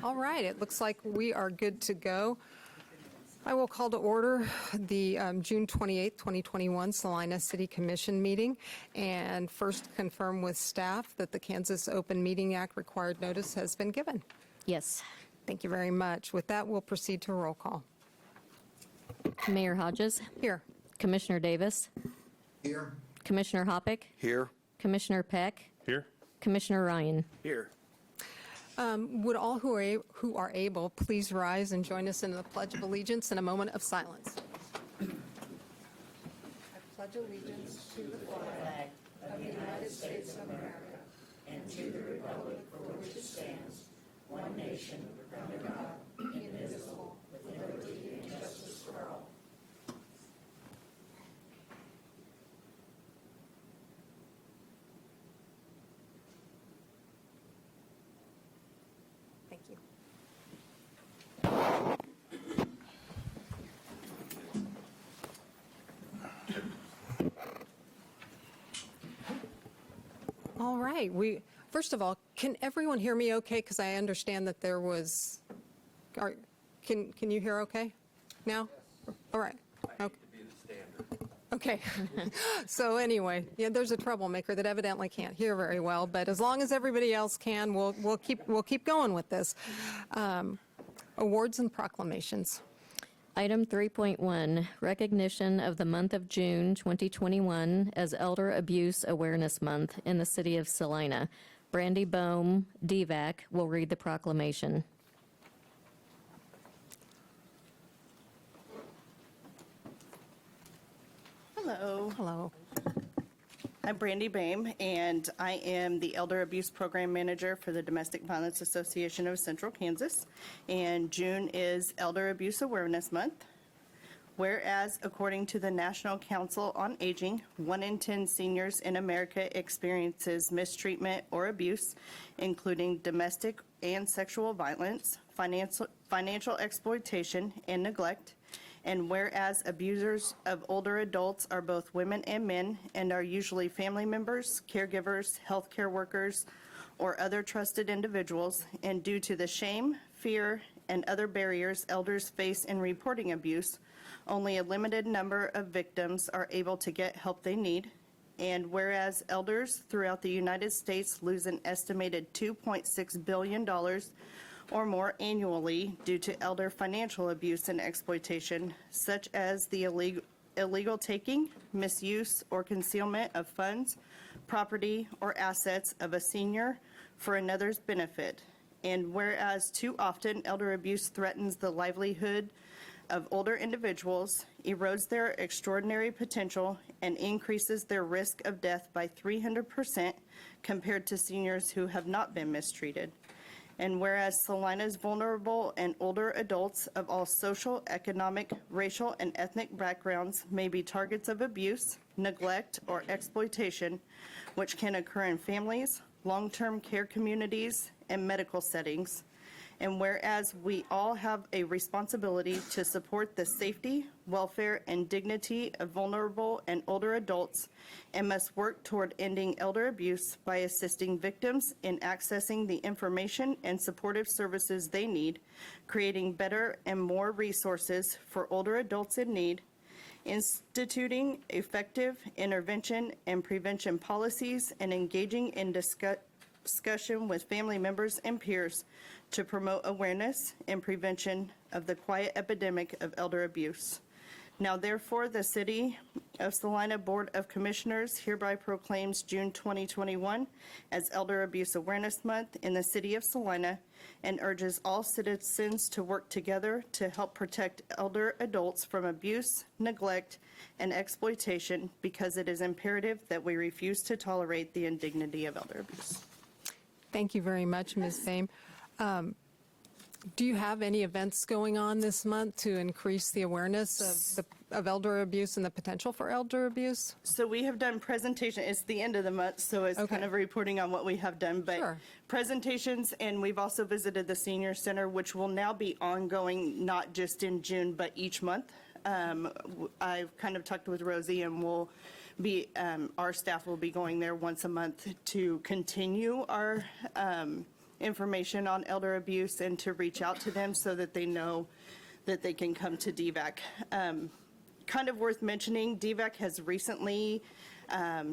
All right, it looks like we are good to go. I will call to order the June 28th, 2021 Salina City Commission meeting, and first confirm with staff that the Kansas Open Meeting Act required notice has been given. Yes. Thank you very much. With that, we'll proceed to roll call. Mayor Hodges. Here. Commissioner Davis. Here. Commissioner Hoppick. Here. Commissioner Peck. Here. Commissioner Ryan. Here. Would all who are able please rise and join us in the Pledge of Allegiance in a moment of silence. I pledge allegiance to the flag of the United States of America and to the republic for which it stands, one nation, under God, indivisible, with liberty and justice for all. Thank you. All right. First of all, can everyone hear me okay? Because I understand that there was. Can you hear okay now? Yes. All right. Okay. Okay. So anyway, yeah, there's a troublemaker that evidently can't hear very well, but as long as everybody else can, we'll keep going with this. Awards and proclamations. Item 3.1, recognition of the month of June 2021 as Elder Abuse Awareness Month in the city of Salina. Brandy Bohm, DVAC, will read the proclamation. Hello. Hello. I'm Brandy Boehm, and I am the Elder Abuse Program Manager for the Domestic Violence Association of Central Kansas. And June is Elder Abuse Awareness Month. Whereas, according to the National Council on Aging, 1 in 10 seniors in America experiences mistreatment or abuse, including domestic and sexual violence, financial exploitation, and neglect. And whereas abusers of older adults are both women and men and are usually family members, caregivers, healthcare workers, or other trusted individuals, and due to the shame, fear, and other barriers elders face in reporting abuse, only a limited number of victims are able to get help they need. And whereas elders throughout the United States lose an estimated $2.6 billion or more annually due to elder financial abuse and exploitation, such as the illegal taking, misuse, or concealment of funds, property, or assets of a senior for another's benefit. And whereas too often elder abuse threatens the livelihood of older individuals, erodes their extraordinary potential, and increases their risk of death by 300% compared to seniors who have not been mistreated. And whereas Salina's vulnerable and older adults of all social, economic, racial, and ethnic backgrounds may be targets of abuse, neglect, or exploitation, which can occur in families, long-term care communities, and medical settings. And whereas we all have a responsibility to support the safety, welfare, and dignity of vulnerable and older adults, and must work toward ending elder abuse by assisting victims in accessing the information and supportive services they need, creating better and more resources for older adults in need, instituting effective intervention and prevention policies, and engaging in discussion with family members and peers to promote awareness and prevention of the quiet epidemic of elder abuse. Now therefore, the City of Salina Board of Commissioners hereby proclaims June 2021 as Elder Abuse Awareness Month in the City of Salina, and urges all citizens to work together to help protect elder adults from abuse, neglect, and exploitation, because it is imperative that we refuse to tolerate the indignity of elder abuse. Thank you very much, Ms. Boehm. Do you have any events going on this month to increase the awareness of elder abuse and the potential for elder abuse? So we have done presentation. It's the end of the month, so it's kind of reporting on what we have done. But Sure. Presentations, and we've also visited the Senior Center, which will now be ongoing, not just in June, but each month. I've kind of talked with Rosie, and we'll be, our staff will be going there once a month to continue our information on elder abuse and to reach out to them so that they know that they can come to DVAC. Kind of worth mentioning, DVAC has recently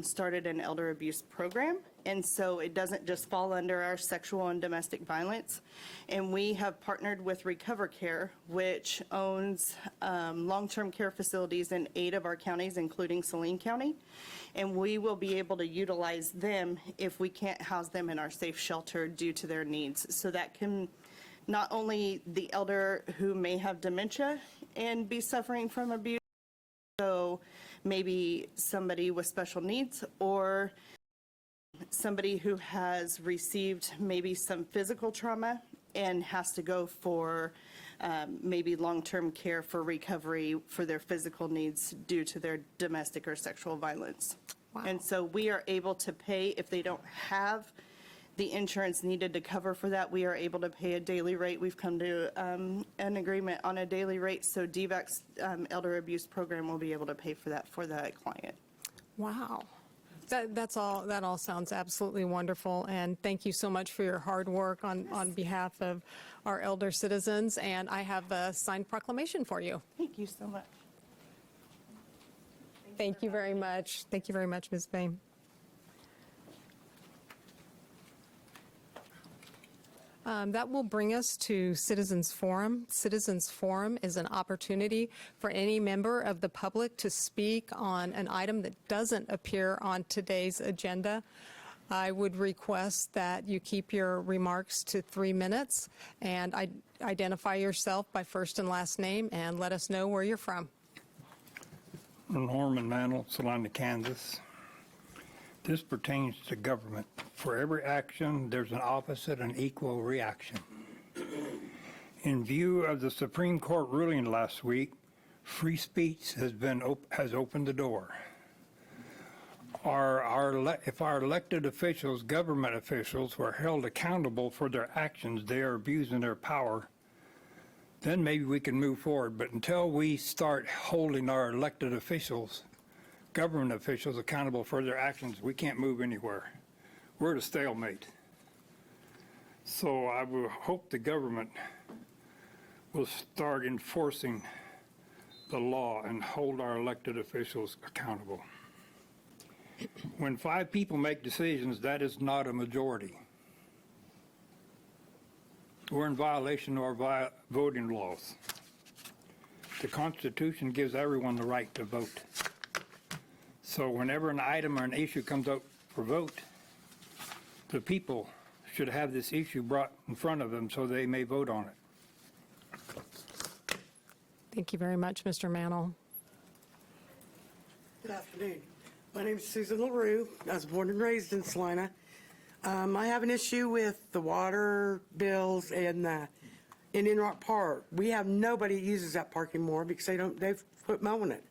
started an elder abuse program, and so it doesn't just fall under our sexual and domestic violence. And we have partnered with Recover Care, which owns long-term care facilities in 8 of our counties, including Salina County. And we will be able to utilize them if we can't house them in our safe shelter due to their needs. So that can not only the elder who may have dementia and be suffering from abuse, so maybe somebody with special needs or somebody who has received maybe some physical trauma and has to go for maybe long-term care for recovery for their physical needs due to their domestic or sexual violence. Wow. And so we are able to pay, if they don't have the insurance needed to cover for that, we are able to pay a daily rate. We've come to an agreement on a daily rate, so DVAC's elder abuse program will be able to pay for that for the client. Wow. That all sounds absolutely wonderful, and thank you so much for your hard work on behalf of our elder citizens, and I have a signed proclamation for you. Thank you so much. Thank you very much. Thank you very much, Ms. Boehm. That will bring us to Citizens Forum. Citizens Forum is an opportunity for any member of the public to speak on an item that doesn't appear on today's agenda. I would request that you keep your remarks to 3 minutes and identify yourself by first and last name and let us know where you're from. Norman Mantle, Salina, Kansas. This pertains to government. For every action, there's an opposite and equal reaction. In view of the Supreme Court ruling last week, free speech has opened the door. If our elected officials, government officials, were held accountable for their actions, they are abusing their power, then maybe we can move forward. But until we start holding our elected officials, government officials accountable for their actions, we can't move anywhere. We're at a stalemate. So I will hope the government will start enforcing the law and hold our elected officials accountable. When 5 people make decisions, that is not a majority. We're in violation of our voting laws. The Constitution gives everyone the right to vote. So whenever an item or an issue comes up for vote, the people should have this issue brought in front of them so they may vote on it. Thank you very much, Mr. Mantle. Good afternoon. My name is Susan LaRue. I was born and raised in Salina. I have an issue with the water bills and in Rock Park. We have nobody that uses that park anymore because they've quit mowing it.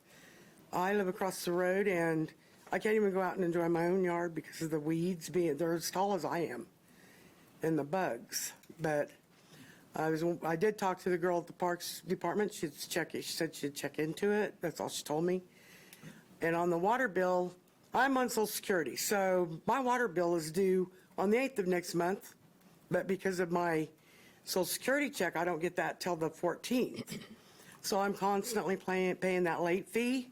I live across the road and I can't even go out and enjoy my own yard because of the weeds they're as tall as I am and the bugs. But I did talk to the girl at the Parks Department. She said she'd check into it. That's all she told me. And on the water bill, I'm on Social Security, so my water bill is due on the 8th of next month, but because of my Social Security check, I don't get that till the 14th. So I'm constantly paying that late fee,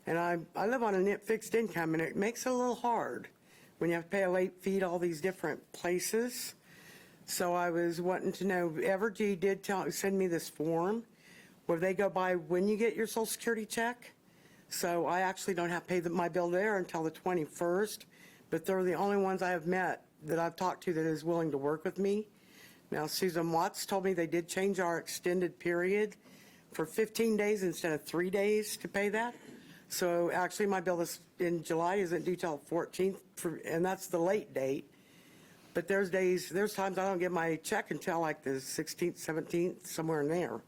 and I live on a fixed income, and it makes it a little hard when you have to pay a late fee to all these different places. So I was wanting to know, Evergy did send me this form where they go by when you get your Social Security check. So I actually don't have to pay my bill there until the 21st, but they're the only ones I have met that I've talked to that is willing to work with me. Now, Susan Watts told me they did change our extended period for 15 days instead of 3 days to pay that. So actually my bill in July isn't due till 14th, and that's the late date. But there's times I don't get my check until like the 16th, 17th, somewhere in there,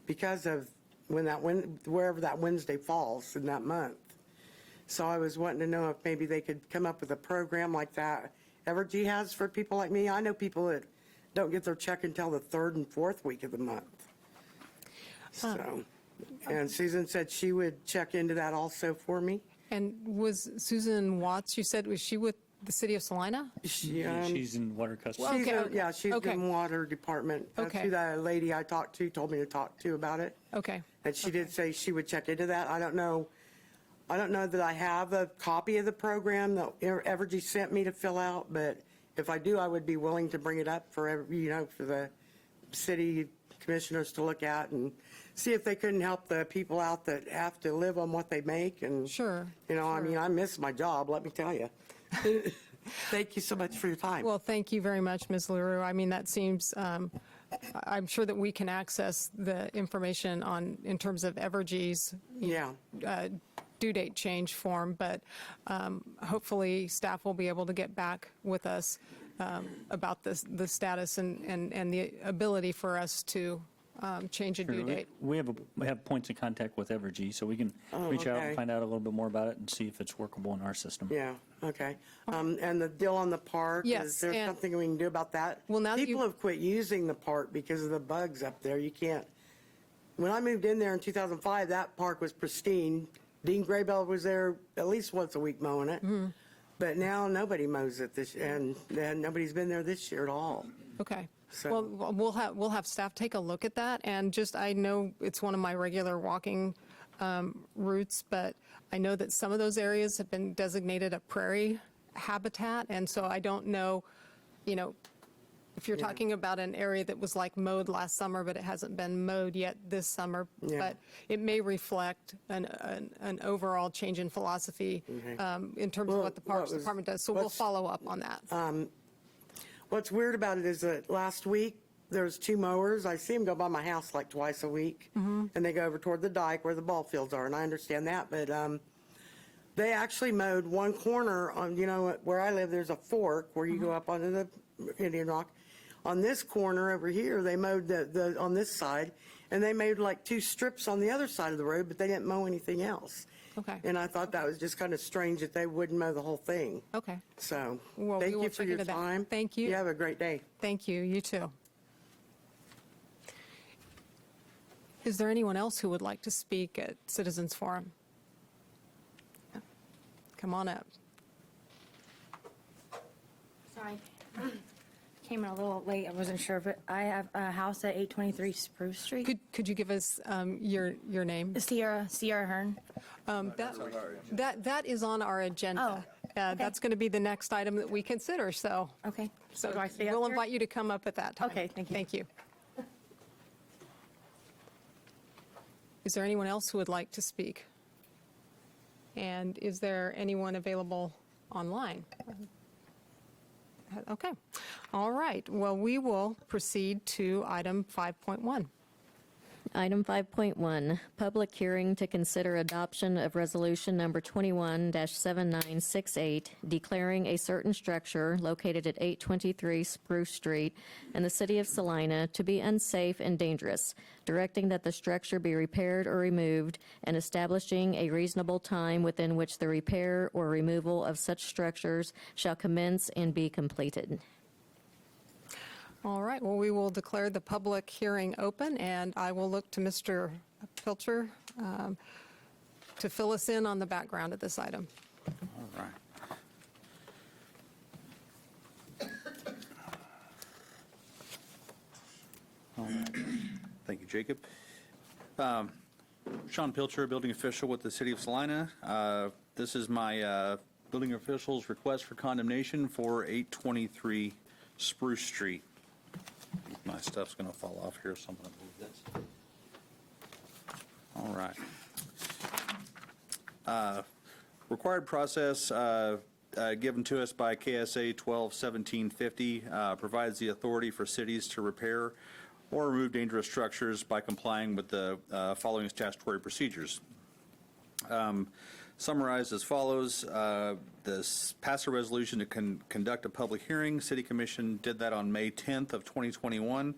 because of wherever that Wednesday falls in that month. So I was wanting to know if maybe they could come up with a program like that Evergy has for people like me. I know people that don't get their check until the 3rd and 4th week of the month. So, and Susan said she would check into that also for me. And was Susan Watts, you said, was she with the city of Salina? She's in water custody. Well, okay, Yeah, she's okay. in water department. That's Okay. who that lady I talked to told me to talk to about it. Okay, And she did say she would check into that. I don't know that I have a copy of the program that Evergy sent me to fill out, but if I do, I would be willing to bring it up for, for the city commissioners to look at and see if they couldn't help the people out that have to live on what they make. And Sure, I mean, I miss my job, let me tell you. Thank you so much for your time. well, thank you very much, Ms. LaRue. I mean, that seems, I'm sure that we can access the information in terms of Evergy's Yeah. due date change form, but hopefully staff will be able to get back with us about the status and the ability for us to change a due date. We have points of contact with Evergy, so we can reach out okay. and find out a little bit more about it and see if it's workable in our system. Yeah, okay. And the deal on the park, Yes, is there and- something we can do about that? Well, now that People you- have quit using the park because of the bugs up there. You can't, when I moved in there in 2005, that park was pristine. Dean Graybell was there at least once a week mowing it. Mm-hmm. But now nobody mows it and nobody's been there this year at all. Okay. So- Well, we'll have staff take a look at that, and just, I know it's one of my regular walking routes, but I know that some of those areas have been designated a prairie habitat, and so I don't know, if you're talking about an area that was like mowed last summer, but it hasn't been mowed yet this summer, Yeah. but it may reflect an overall change in philosophy in terms of Well, what the Parks what was- Department does, so we'll what's- follow up on that. What's weird about it is that last week, there's 2 mowers. I see them go by my house like twice a week. And they go over toward the dike where the ball fields are, and I understand that. But they actually mowed one corner on, where I live, there's a fork where you go up onto the Indian Rock. On this corner over here, they mowed on this side, and they made like 2 strips on the other side of the road, but they didn't mow anything else. Okay. And I thought that was just kind of strange that they wouldn't mow the whole thing. Okay. So, Well, we thank will you for check your into that. time. Thank you. You have a great day. Thank you. You too. Is there anyone else who would like to speak at Citizens Forum? Come on up. Sorry. Came in a little late. I wasn't sure, but I have a house at 823 Spruce Street. Could you give us your name? Sierra Hearn. That is on our agenda. Oh, okay. That's going to be the next item that we consider, so. Okay. So do I stay up we'll here? invite you to come up at that time. Okay, thank you. Thank you. Is there anyone else who would like to speak? And is there anyone available online? Okay. All right. Well, we will proceed to item 5.1. Item 5.1, public hearing to consider adoption of resolution number 21-7968, declaring a certain structure located at 823 Spruce Street in the city of Salina to be unsafe and dangerous, directing that the structure be repaired or removed, and establishing a reasonable time within which the repair or removal of such structures shall commence and be completed. All right. Well, we will declare the public hearing open, and I will look to Mr. Pilcher to fill us in on the background of this item. All right. All right. Thank you, Jacob. Sean Pilcher, building official with the City of Salina. This is my building official's request for condemnation for 823 Spruce Street. My stuff's going to fall off here, so I'm going to move this. All right. Required process given to us by KSA 12-1750 provides the authority for cities to repair or remove dangerous structures by complying with the following statutory procedures. Summarized as follows, pass a resolution to conduct a public hearing. City Commission did that on May 10th of 2021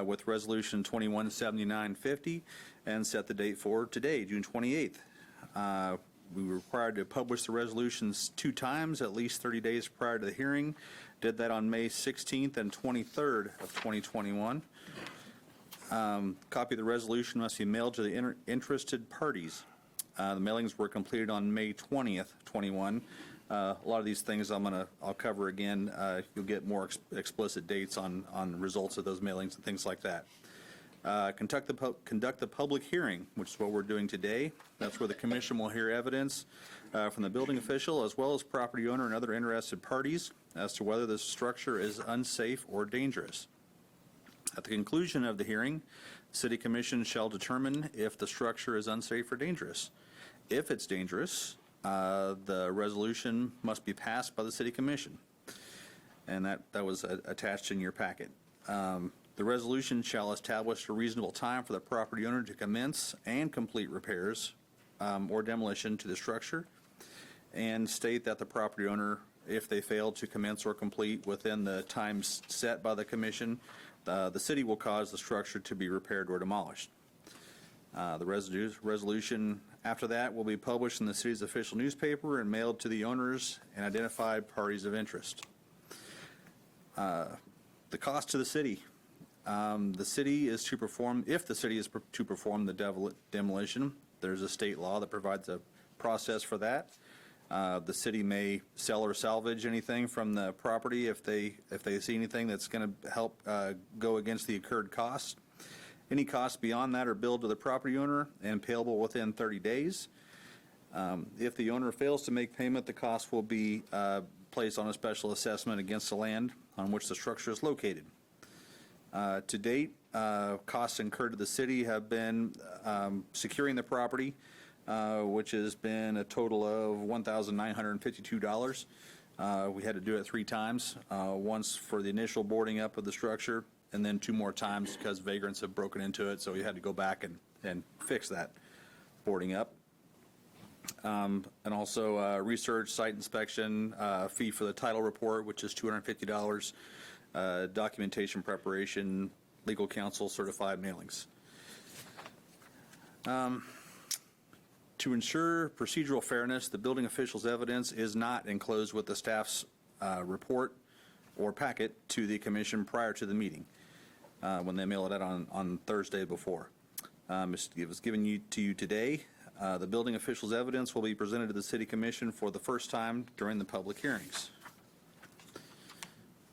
with Resolution 217950 and set the date for today, June 28th. We were required to publish the resolutions 2 times, at least 30 days prior to the hearing. Did that on May 16th and 23rd of 2021. Copy of the resolution must be mailed to the interested parties. The mailings were completed on May 20th, 21. A lot of these things I'll cover again. You'll get more explicit dates on results of those mailings and things like that. Conduct the public hearing, which is what we're doing today. That's where the commission will hear evidence from the building official as well as property owner and other interested parties as to whether the structure is unsafe or dangerous. At the conclusion of the hearing, the City Commission shall determine if the structure is unsafe or dangerous. If it's dangerous, the resolution must be passed by the City Commission, and that was attached in your packet. The resolution shall establish a reasonable time for the property owner to commence and complete repairs or demolition to the structure, and state that the property owner, if they fail to commence or complete within the times set by the commission, the city will cause the structure to be repaired or demolished. The resolution after that will be published in the city's official newspaper and mailed to the owners and identified parties of interest. The cost to the city. The city is to perform, if the city is to perform the demolition, there's a state law that provides a process for that. The city may sell or salvage anything from the property if they see anything that's going to help go against the incurred costs. Any costs beyond that are billed to the property owner and payable within 30 days. If the owner fails to make payment, the cost will be placed on a special assessment against the land on which the structure is located. To date, costs incurred to the city have been securing the property, which has been a total of $1,952. We had to do it 3 times, once for the initial boarding up of the structure, and then 2 more times because vagrants have broken into it, so we had to go back and fix that boarding up. And also research, site inspection, fee for the title report, which is $250, documentation preparation, legal counsel, certified mailings. To ensure procedural fairness, the building official's evidence is not enclosed with the staff's report or packet to the commission prior to the meeting when they mail it out on Thursday before. It was given to you today. The building official's evidence will be presented to the City Commission for the first time during the public hearings.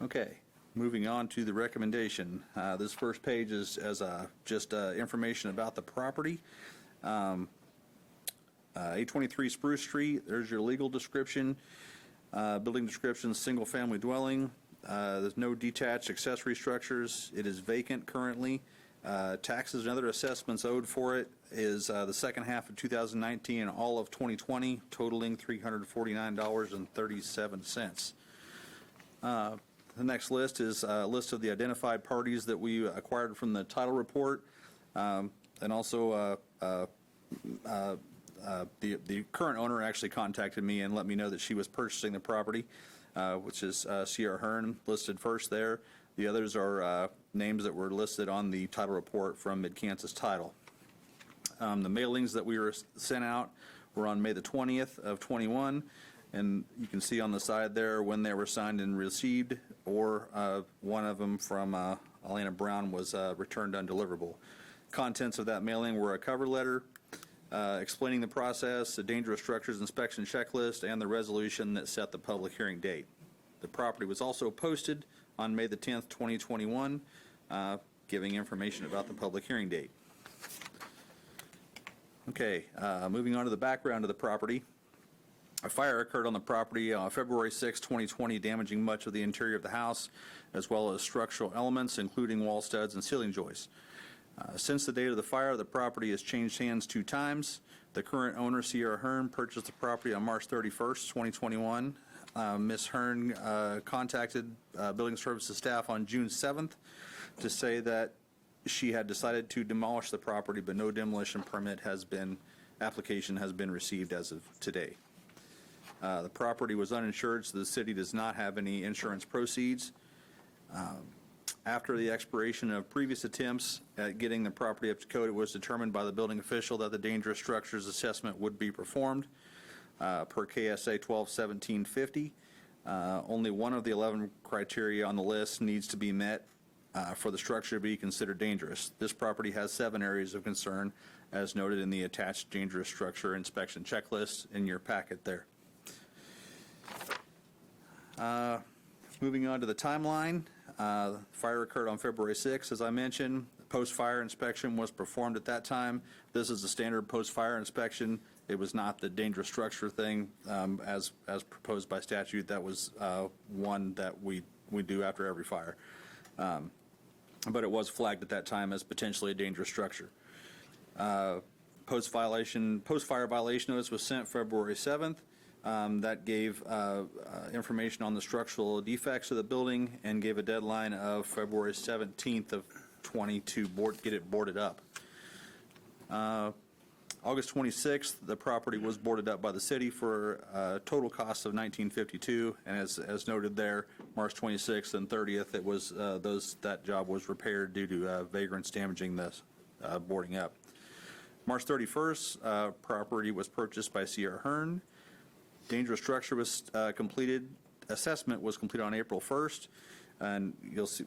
Okay, moving on to the recommendation. This first page is just information about the property. 823 Spruce Street, there's your legal description. Building description, single-family dwelling. There's no detached accessory structures. It is vacant currently. Taxes and other assessments owed for it is the second half of 2019 and all of 2020, totaling $349.37. The next list is a list of the identified parties that we acquired from the title report, and also the current owner actually contacted me and let me know that she was purchasing the property, which is Sierra Hearn, listed first there. The others are names that were listed on the title report from Mid-Kansas Title. The mailings that we were sent out were on May the 20th of 21, and you can see on the side there when they were signed and received, or one of them from Alana Brown was returned undeliverable. Contents of that mailing were a cover letter explaining the process, the dangerous structures inspection checklist, and the resolution that set the public hearing date. The property was also posted on May the 10th, 2021, giving information about the public hearing date. Okay, moving on to the background of the property. A fire occurred on the property on February 6, 2020, damaging much of the interior of the house, as well as structural elements, including wall studs and ceiling joists. Since the date of the fire, the property has changed hands 2 times. The current owner, Sierra Hearn, purchased the property on March 31st, 2021. Ms. Hearn contacted building services staff on June 7th to say that she had decided to demolish the property, but no demolition permit application has been received as of today. The property was uninsured, so the city does not have any insurance proceeds. After the expiration of previous attempts at getting the property up to code, it was determined by the building official that the dangerous structures assessment would be performed per KSA 121750. Only one of the 11 criteria on the list needs to be met for the structure to be considered dangerous. This property has 7 areas of concern, as noted in the attached dangerous structure inspection checklist in your packet there. Moving on to the timeline, fire occurred on February 6th, as I mentioned. Post-fire inspection was performed at that time. This is a standard post-fire inspection. It was not the dangerous structure thing as proposed by statute. That was one that we do after every fire. But it was flagged at that time as potentially a dangerous structure. Post-fire violation notice was sent February 7th. That gave information on the structural defects of the building and gave a deadline of February 17th of 20 to get it boarded up. August 26th, the property was boarded up by the city for a total cost of $19.52, and as noted there, March 26th and 30th, it was that job was repaired due to vagrants damaging the boarding up. March 31st, property was purchased by C.R. Hearn. Dangerous structure was completed. Assessment was completed on April 1st, and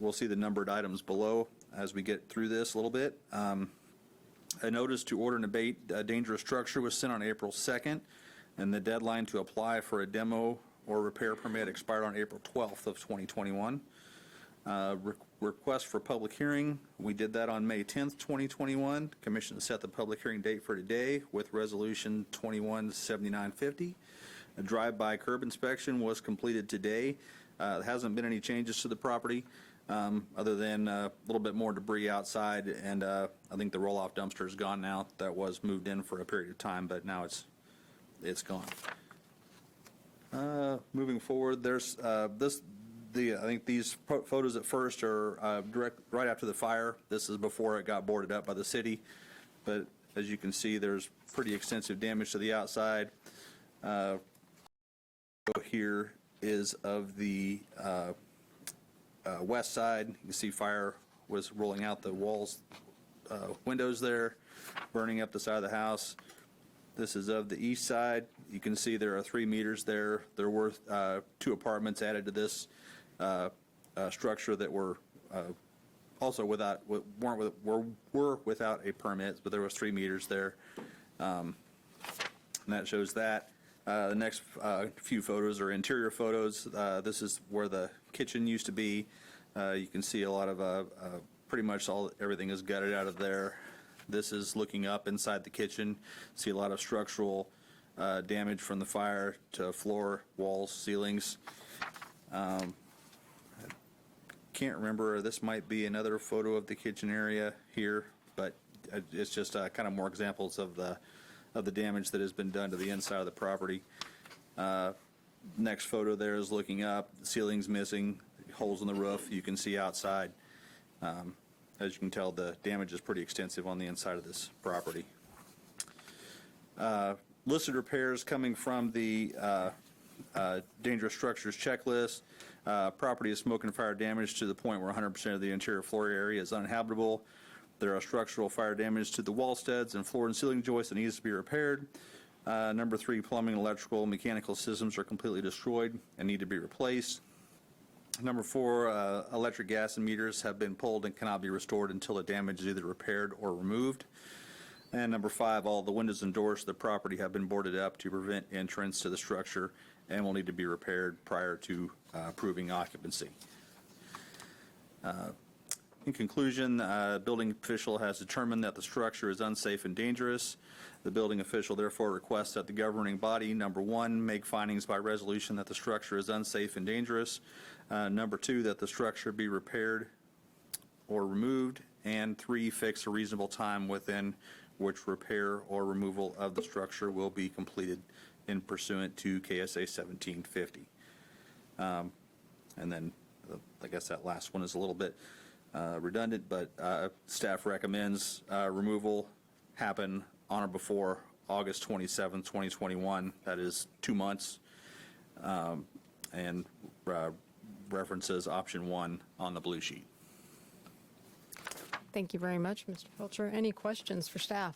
we'll see the numbered items below as we get through this a little bit. A notice to order and abate a dangerous structure was sent on April 2nd, and the deadline to apply for a demo or repair permit expired on April 12th of 2021. Request for public hearing, we did that on May 10th, 2021. Commission set the public hearing date for today with resolution 217950. A drive-by curb inspection was completed today. There hasn't been any changes to the property other than a little bit more debris outside, and I think the roll-off dumpster is gone now. That was moved in for a period of time, but now it's gone. Moving forward, there's I think these photos at first are right after the fire. This is before it got boarded up by the city, but as you can see, there's pretty extensive damage to the outside. Here is of the west side. You can see fire was rolling out the walls, windows there, burning up the side of the house. This is of the east side. You can see there are 3 meters there. There were 2 apartments added to this structure that were also were without a permit, but there was 3 meters there, and that shows that. The next few photos are interior photos. This is where the kitchen used to be. You can see a lot of pretty much everything is gutted out of there. This is looking up inside the kitchen. See a lot of structural damage from the fire to floor, walls, ceilings. Can't remember. This might be another photo of the kitchen area here, but it's just kind of more examples of the damage that has been done to the inside of the property. Next photo there is looking up. The ceiling's missing, holes in the roof. You can see outside. As you can tell, the damage is pretty extensive on the inside of this property. Listed repairs coming from the dangerous structures checklist. Property is smoke and fire damage to the point where 100% of the interior floor area is uninhabitable. There are structural fire damage to the wall studs and floor and ceiling joists that needs to be repaired. Number 3, plumbing, electrical, mechanical systems are completely destroyed and need to be replaced. Number 4, electric, gas, and meters have been pulled and cannot be restored until the damage is either repaired or removed. And number 5, all the windows and doors to the property have been boarded up to prevent entrance to the structure and will need to be repaired prior to approving occupancy. In conclusion, the building official has determined that the structure is unsafe and dangerous. The building official therefore requests that the governing body, number 1, make findings by resolution that the structure is unsafe and dangerous. Number 2, that the structure be repaired or removed. And 3, fix a reasonable time within which repair or removal of the structure will be completed in pursuant to KSA 1750. And then I guess that last one is a little bit redundant, but staff recommends removal happen on or before August 27, 2021. That is 2 months, and references option 1 on the blue sheet. Thank you very much, Mr. Felcher. Any questions for staff?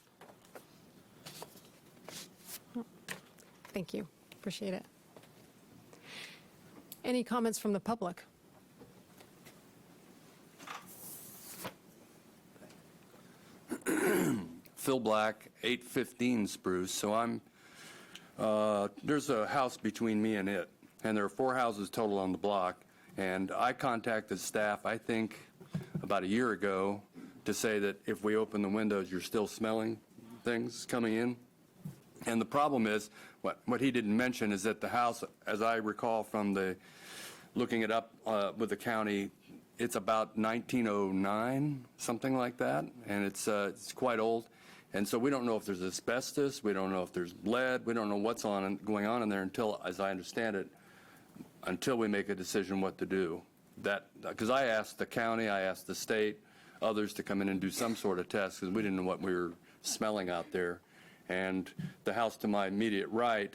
Thank you. Appreciate it. Any comments from the public? Phil Black, 815 Spruce. So there's a house between me and it. and there are 4 houses total on the block. And I contacted staff, I think, about a year ago to say that if we open the windows, you're still smelling things coming in. And the problem is, what he didn't mention is that the house, as I recall from the, looking it up with the county, it's about 1909, something like that, and it's quite old. And so we don't know if there's asbestos, we don't know if there's lead, we don't know what's going on in there until, as I understand it, until we make a decision what to do. Because I asked the county, I asked the state, others to come in and do some sort of test because we didn't know what we were smelling out there. And the house to my immediate right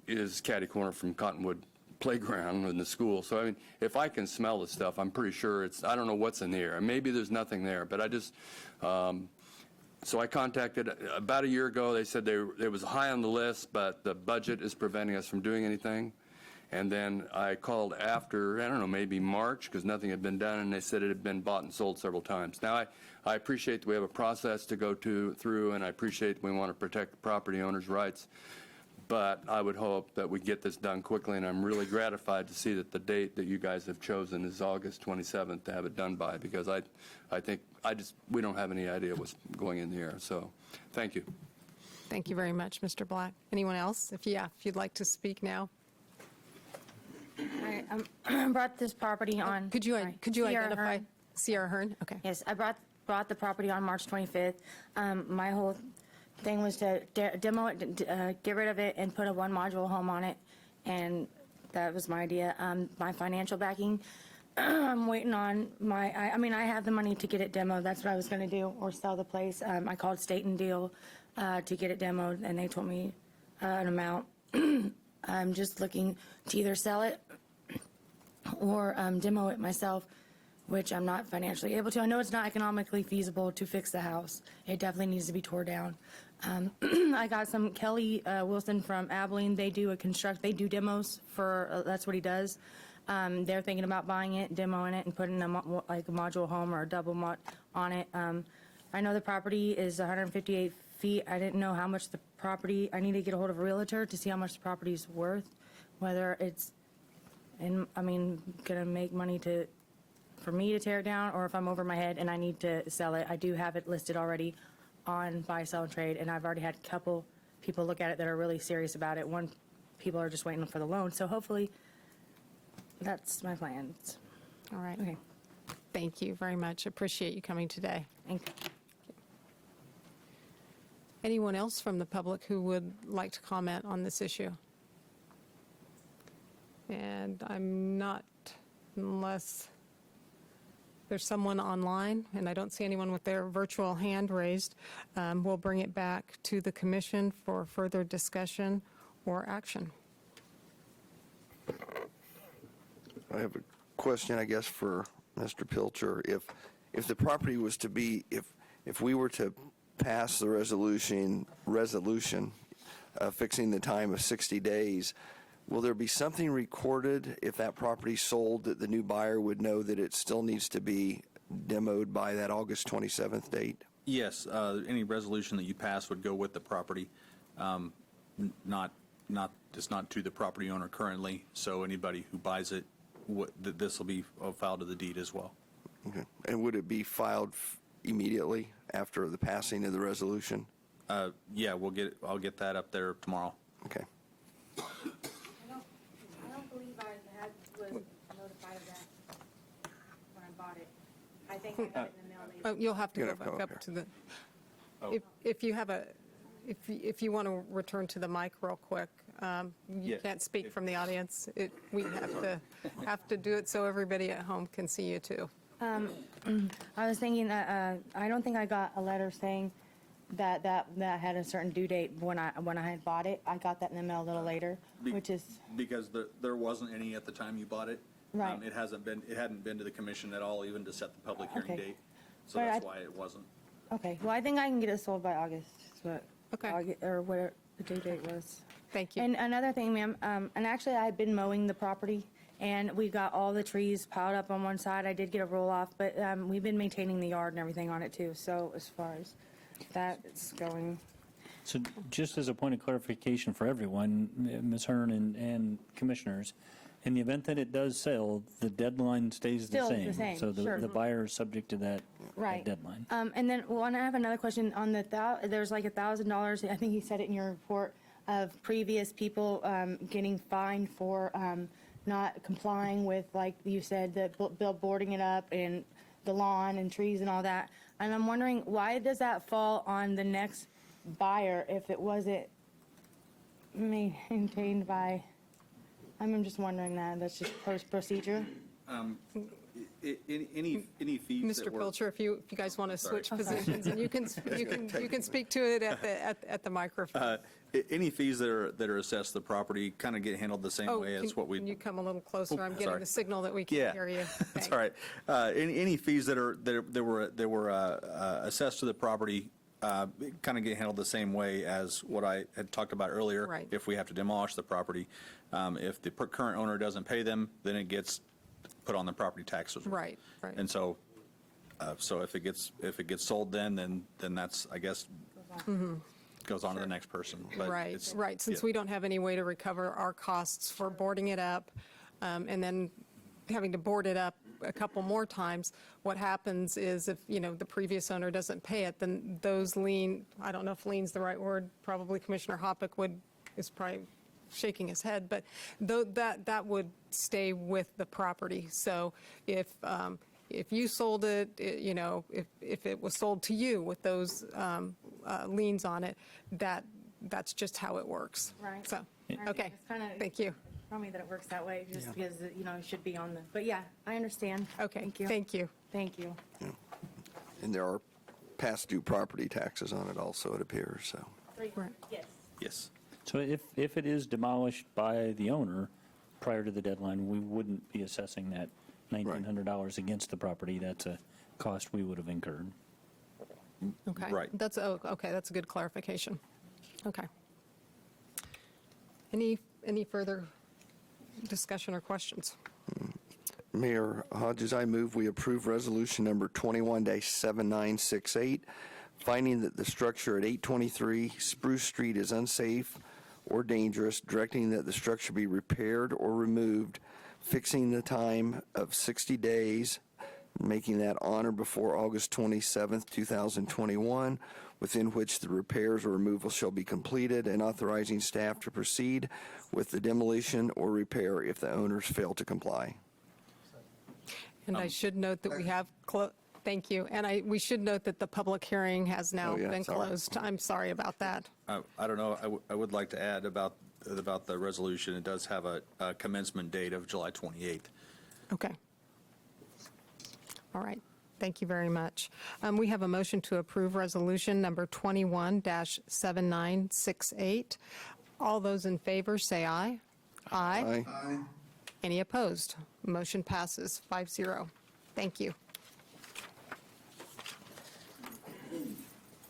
is catty corner from Cottonwood Playground in the school. So, I mean, if I can smell the stuff, I'm pretty sure I don't know what's in the air. Maybe there's nothing there, but I just, so I contacted about a year ago. They said it was high on the list, but the budget is preventing us from doing anything. And then I called after, I don't know, maybe March, because nothing had been done, and they said it had been bought and sold several times. Now, I appreciate that we have a process to go through, and I appreciate we want to protect the property owner's rights, but I would hope that we get this done quickly, and I'm really gratified to see that the date that you guys have chosen is August 27th to have it done by, because I think we don't have any idea what's going in the air. So, thank you. Thank you very much, Mr. Black. Anyone else? If you'd like to speak now. I brought this property on. Could you Sierra identify? Hearn. Sierra Hearn? Okay. Yes, I brought the property on March 25th. My whole thing was to demo it, get rid of it, and put a 1-module home on it, and that was my idea. My financial backing, I'm waiting on I mean, I have the money to get it demoed. That's what I was going to do, or sell the place. I called State and Deal to get it demoed, and they told me an amount. I'm just looking to either sell it or demo it myself, which I'm not financially able to. I know it's not economically feasible to fix the house. It definitely needs to be tore down. I got some Kelly Wilson from Abilene. They do demos for, that's what he does. They're thinking about buying it, demoing it, and putting a module home or a double mod on it. I know the property is 158 feet. I didn't know how much the property, I need to get a hold of a realtor to see how much the property's worth, whether it's, gonna make money for me to tear it down, or if I'm over my head and I need to sell it. I do have it listed already on buy, sell, and trade, and I've already had a couple people look at it that are really serious about it. People are just waiting for the loan, so hopefully that's my plans. All right. Okay, Thank you very much. Appreciate you coming today. thank you. Anyone else from the public who would like to comment on this issue? And I'm not, unless there's someone online, and I don't see anyone with their virtual hand raised, we'll bring it back to the commission for further discussion or action. I have a question, I guess, for Mr. Pilcher. If the property was to be, if we were to pass the resolution fixing the time of 60 days, will there be something recorded if that property sold that the new buyer would know that it still needs to be demoed by that August 27th date? Yes, any resolution that you pass would go with the property, it's not to the property owner currently, so anybody who buys it, this will be filed to the deed as well. Okay. And would it be filed immediately after the passing of the resolution? Yeah, I'll get that up there tomorrow. Okay. I don't believe I was notified of that when I bought it. I think I got it in the mail later. Oh, you'll have to You're go gonna back come up to the, if you have if you want to return to the mic real quick, you Yeah. can't speak from the audience. We have to do it so everybody at home can see you too. I was thinking that I don't think I got a letter saying that had a certain due date when I had bought it. I got that in the mail a little later, which is Because there wasn't any at the time you bought it. Right. It hadn't been to the commission at all, even to set the public hearing Okay. date. So But that's I- why it wasn't. okay. Well, I think I can get it sold by August. Is what Okay. or whatever the due date was. Thank you. And another thing, ma'am, and actually I had been mowing the property, and we got all the trees piled up on one side. I did get a roll off, but we've been maintaining the yard and everything on it too. So as far as that, it's going. So just as a point of clarification for everyone, Ms. Hearn and commissioners, in the event that it does sell, the deadline stays the Still same. the same, So sure. the buyer is subject to that Right. deadline. And then, I have another question on there's like $1,000, I think you said it in your report, of previous people getting fined for not complying with, like you said, the boarding it up and the lawn and trees and all that. And I'm wondering, why does that fall on the next buyer if it wasn't maintained by, I'm just wondering that, that's just procedure? Any fees Mr. that were... Pilcher, if you guys want to switch positions, and you can speak to it at the microphone. Any fees that are assessed to the property kind of get handled the same way as what we... Can you come a little closer? I'm getting sorry. the signal that we can't Yeah, hear you. that's Thanks. all right. Any fees that were assessed to the property kind of get handled the same way as what I had talked about earlier. Right. If we have to demolish the property, if the current owner doesn't pay them, then it gets put on the property taxes. Right. And so if it gets sold, then that's, I guess, goes on to the next person. But Right, it's- right. Since yeah. we don't have any way to recover our costs for boarding it up and then having to board it up a couple more times, what happens is if, the previous owner doesn't pay it, then those I don't know if lien's the right word, probably Commissioner Hoppick is probably shaking his head, but that would stay with the property. So if you sold it, if it was sold to you with those liens on it, that's just how it works. Right. So, okay, It's kinda- thank you. Tell me that it works that way, just because, it should be on but yeah, I understand. Okay, Thank you. thank you. Thank you. And there are past due property taxes on it also, it appears, so. Right. Yes. Yes. So if it is demolished by the owner prior to the deadline, we wouldn't be assessing that $1,900 against the property. That's a cost we would have incurred. Okay. Right. Okay, that's a good clarification. Okay. Any further discussion or questions? Mayor Hodges, I move we approve resolution number 21-7968, finding that the structure at 823 Spruce Street is unsafe or dangerous, directing that the structure be repaired or removed, fixing the time of 60 days, making that on or before August 27th, 2021, within which the repairs or removal shall be completed, and authorizing staff to proceed with the demolition or repair if the owners fail to comply. And I should note that we have, thank you, and we should note that the public hearing has now Oh, yeah, been sorry. closed. I'm sorry about that. I don't know, I would like to add about the resolution, it does have a commencement date of July 28th. Okay. All right. Thank you very much. We have a motion to approve resolution number 21-7968. All those in favor say aye. Aye. Aye. Any opposed? Motion passes 5-0. Thank you.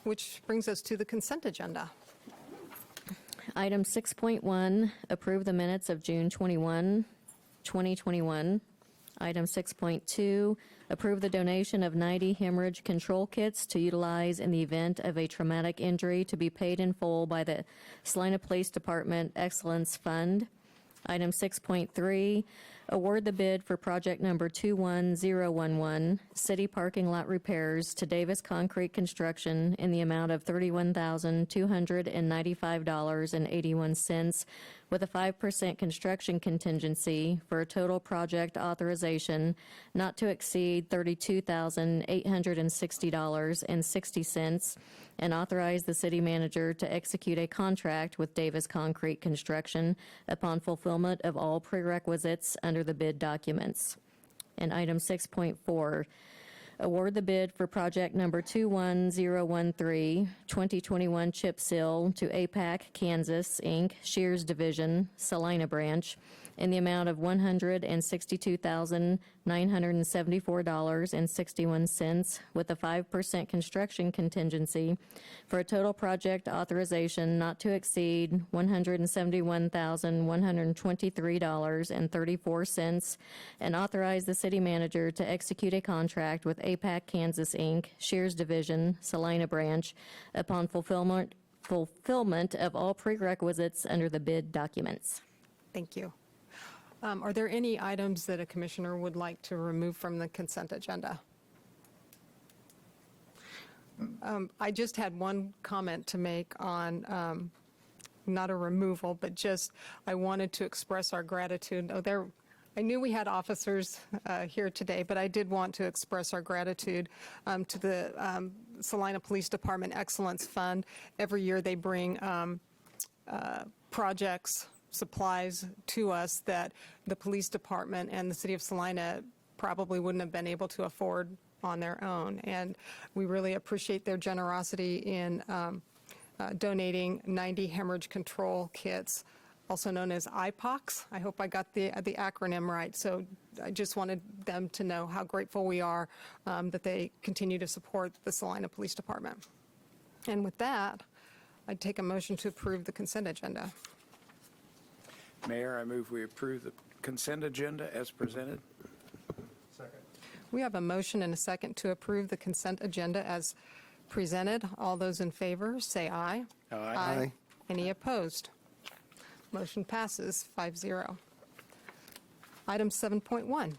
Which brings us to the consent agenda. Item 6.1, approve the minutes of June 21, 2021. Item 6.2, approve the donation of 90 hemorrhage control kits to utilize in the event of a traumatic injury to be paid in full by the Salina Police Department Excellence Fund. Item 6.3, award the bid for project number 21011, city parking lot repairs to Davis Concrete Construction in the amount of $31,295.81 with a 5% construction contingency for a total project authorization not to exceed $32,860.60, and authorize the city manager to execute a contract with Davis Concrete Construction upon fulfillment of all prerequisites under the bid documents. And item 6.4, award the bid for project number 21013, 2021 chip seal to APAC Kansas, Inc., Shears Division, Salina Branch, in the amount of $162,974.61 with a 5% construction contingency for a total project authorization not to exceed $171,123.34, and authorize the city manager to execute a contract with APAC Kansas, Inc., Shears Division, Salina Branch, upon fulfillment fulfillment of all prerequisites under the bid documents. Thank you. Are there any items that a commissioner would like to remove from the consent agenda? I just had one comment to make on, not a removal, but just, I wanted to express our gratitude. I knew we had officers here today, but I did want to express our gratitude to the Salina Police Department Excellence Fund. Every year they bring projects, supplies to us that the police department and the city of Salina probably wouldn't have been able to afford on their own. And we really appreciate their generosity in donating 90 hemorrhage control kits, also known as IPOCs. I hope I got the acronym right. So I just wanted them to know how grateful we are that they continue to support the Salina Police Department. And with that, I'd take a motion to approve the consent agenda. Mayor, I move we approve the consent agenda as presented. We have a motion and a second to approve the consent agenda as presented. All those in favor, say aye. Aye. Any opposed? Motion passes 5-0. Item 7.1.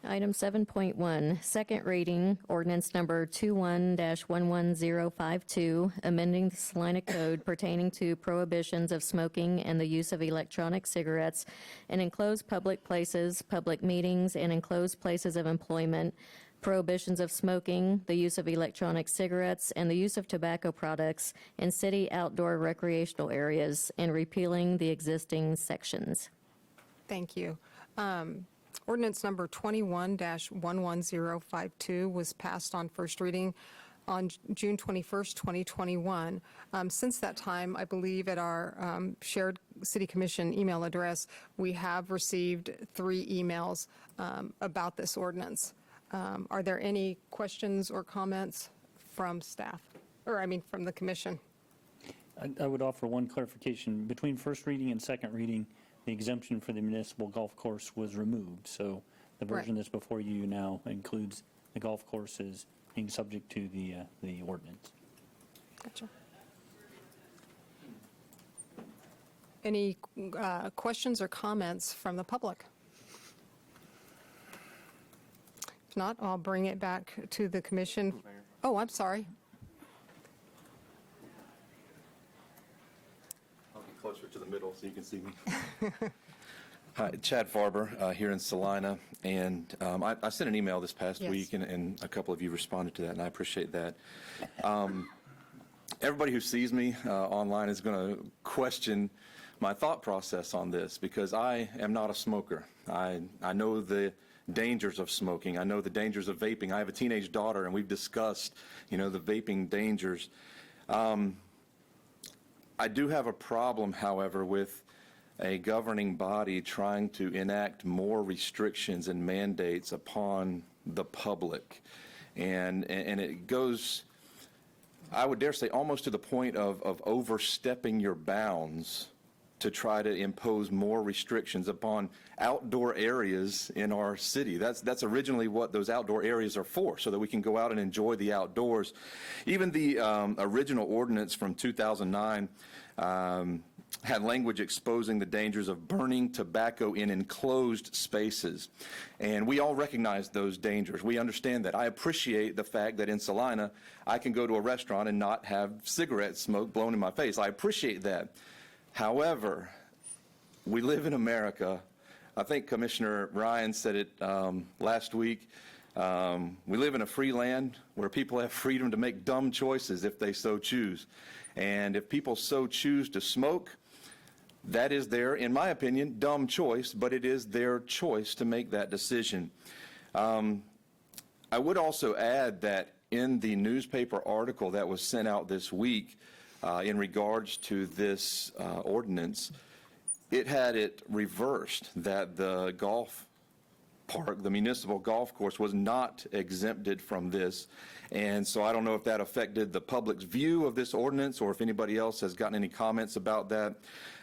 Item 7.1, second reading, ordinance number 21-11052, amending the Salina Code pertaining to prohibitions of smoking and the use of electronic cigarettes in enclosed public places, public meetings, and enclosed places of employment, prohibitions of smoking, the use of electronic cigarettes, and the use of tobacco products in city outdoor recreational areas, and repealing the existing sections. Thank you. Ordinance number 21-11052 was passed on first reading on June 21st, 2021. Since that time, I believe at our shared City Commission email address, we have received 3 emails about this ordinance. Are there any questions or comments from staff, from the commission? I would offer one clarification. Between first reading and second reading, the exemption for the municipal golf course was removed. So the version Right. that's before you now includes the golf courses being subject to the ordinance. Gotcha. Any questions or comments from the public? If not, I'll bring it back to the commission. Oh, I'm sorry. I'll get closer to the middle so you can see me. Hi, Chad Farber here in Salina, and I sent an email this past Yes. week, and a couple of you responded to that, and I appreciate that. Everybody who sees me online is going to question my thought process on this, because I am not a smoker. I know the dangers of smoking. I know the dangers of vaping. I have a teenage daughter, and we've discussed, the vaping dangers. I do have a problem, however, with a governing body trying to enact more restrictions and mandates upon the public. And it goes, I would dare say, almost to the point of overstepping your bounds to try to impose more restrictions upon outdoor areas in our city. That's originally what those outdoor areas are for, so that we can go out and enjoy the outdoors. Even the original ordinance from 2009 had language exposing the dangers of burning tobacco in enclosed spaces. And we all recognize those dangers. We understand that. I appreciate the fact that in Salina, I can go to a restaurant and not have cigarette smoke blown in my face. I appreciate that. However, we live in America. I think Commissioner Ryan said it last week. We live in a free land where people have freedom to make dumb choices if they so choose. And if people so choose to smoke, that is their, in my opinion, dumb choice, but it is their choice to make that decision. I would also add that in the newspaper article that was sent out this week in regards to this ordinance, it had it reversed, that the golf park, the municipal golf course, was not exempted from this. And so I don't know if that affected the public's view of this ordinance or if anybody else has gotten any comments about that.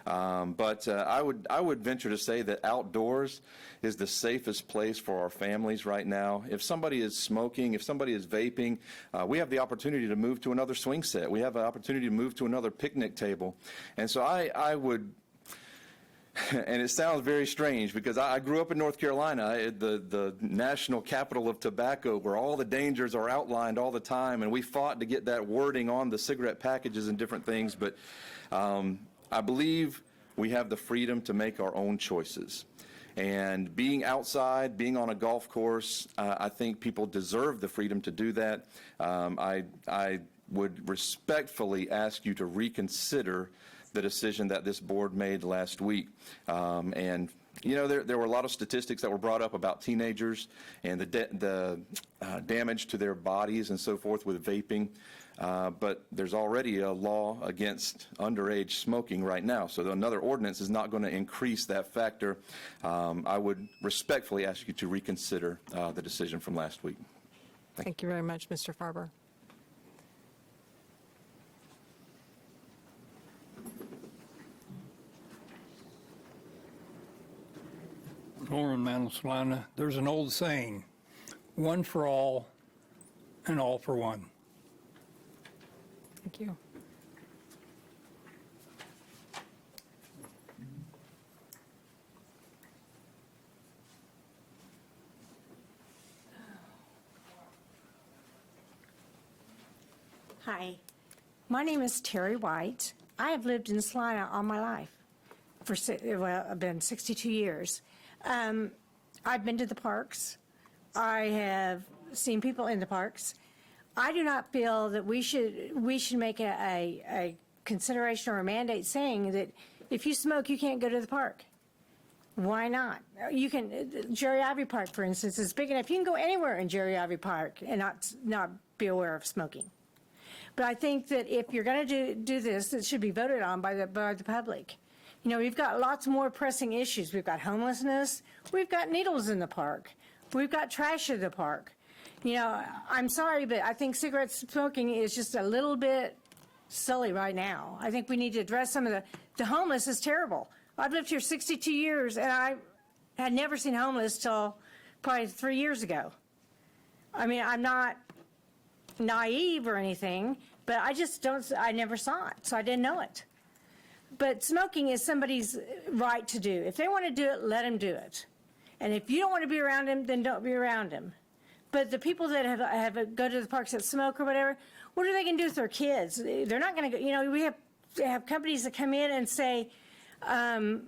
But I would venture to say that outdoors is the safest place for our families right now. If somebody is smoking, if somebody is vaping, we have the opportunity to move to another swing set. We have an opportunity to move to another picnic table. And so I would, and it sounds very strange because I grew up in North Carolina, the national capital of tobacco, where all the dangers are outlined all the time, and we fought to get that wording on the cigarette packages and different things. But I believe we have the freedom to make our own choices. And being outside, being on a golf course, I think people deserve the freedom to do that. I would respectfully ask you to reconsider the decision that this board made last week. And you know, there were a lot of statistics that were brought up about teenagers and the damage to their bodies and so forth with vaping. But there's already a law against underage smoking right now, so another ordinance is not going to increase that factor. I would respectfully ask you to reconsider the decision from last week. Thank you very much, Mr. Farber. Alderman Salina, there's an old saying, one for all and all for one. Thank you. Hi, my name is Terry White. I have lived in Salina all my life. I've been 62 years. I've been to the parks. I have seen people in the parks. I do not feel that we should make a consideration or a mandate saying that if you smoke, you can't go to the park. Why not? You can, Jerry Ivy Park, for instance, is big enough. You can go anywhere in Jerry Ivy Park and not be aware of smoking. But I think that if you're going to do this, it should be voted on by the public. You know, we've got lots more pressing issues. We've got homelessness. We've got needles in the park. We've got trash in the park. You know, I'm sorry, but I think cigarette smoking is just a little bit silly right now. I think we need to address some of the homeless is terrible. I've lived here 62 years, and I had never seen homeless till probably 3 years ago. I mean, I'm not naive or anything, but I never saw it, so I didn't know it. But smoking is somebody's right to do. If they want to do it, let them do it. And if you don't want to be around them, then don't be around them. But the people that have go to the parks that smoke or whatever, what are they going to do with their kids? They're not going to go. You know, we have companies that come in and say, well,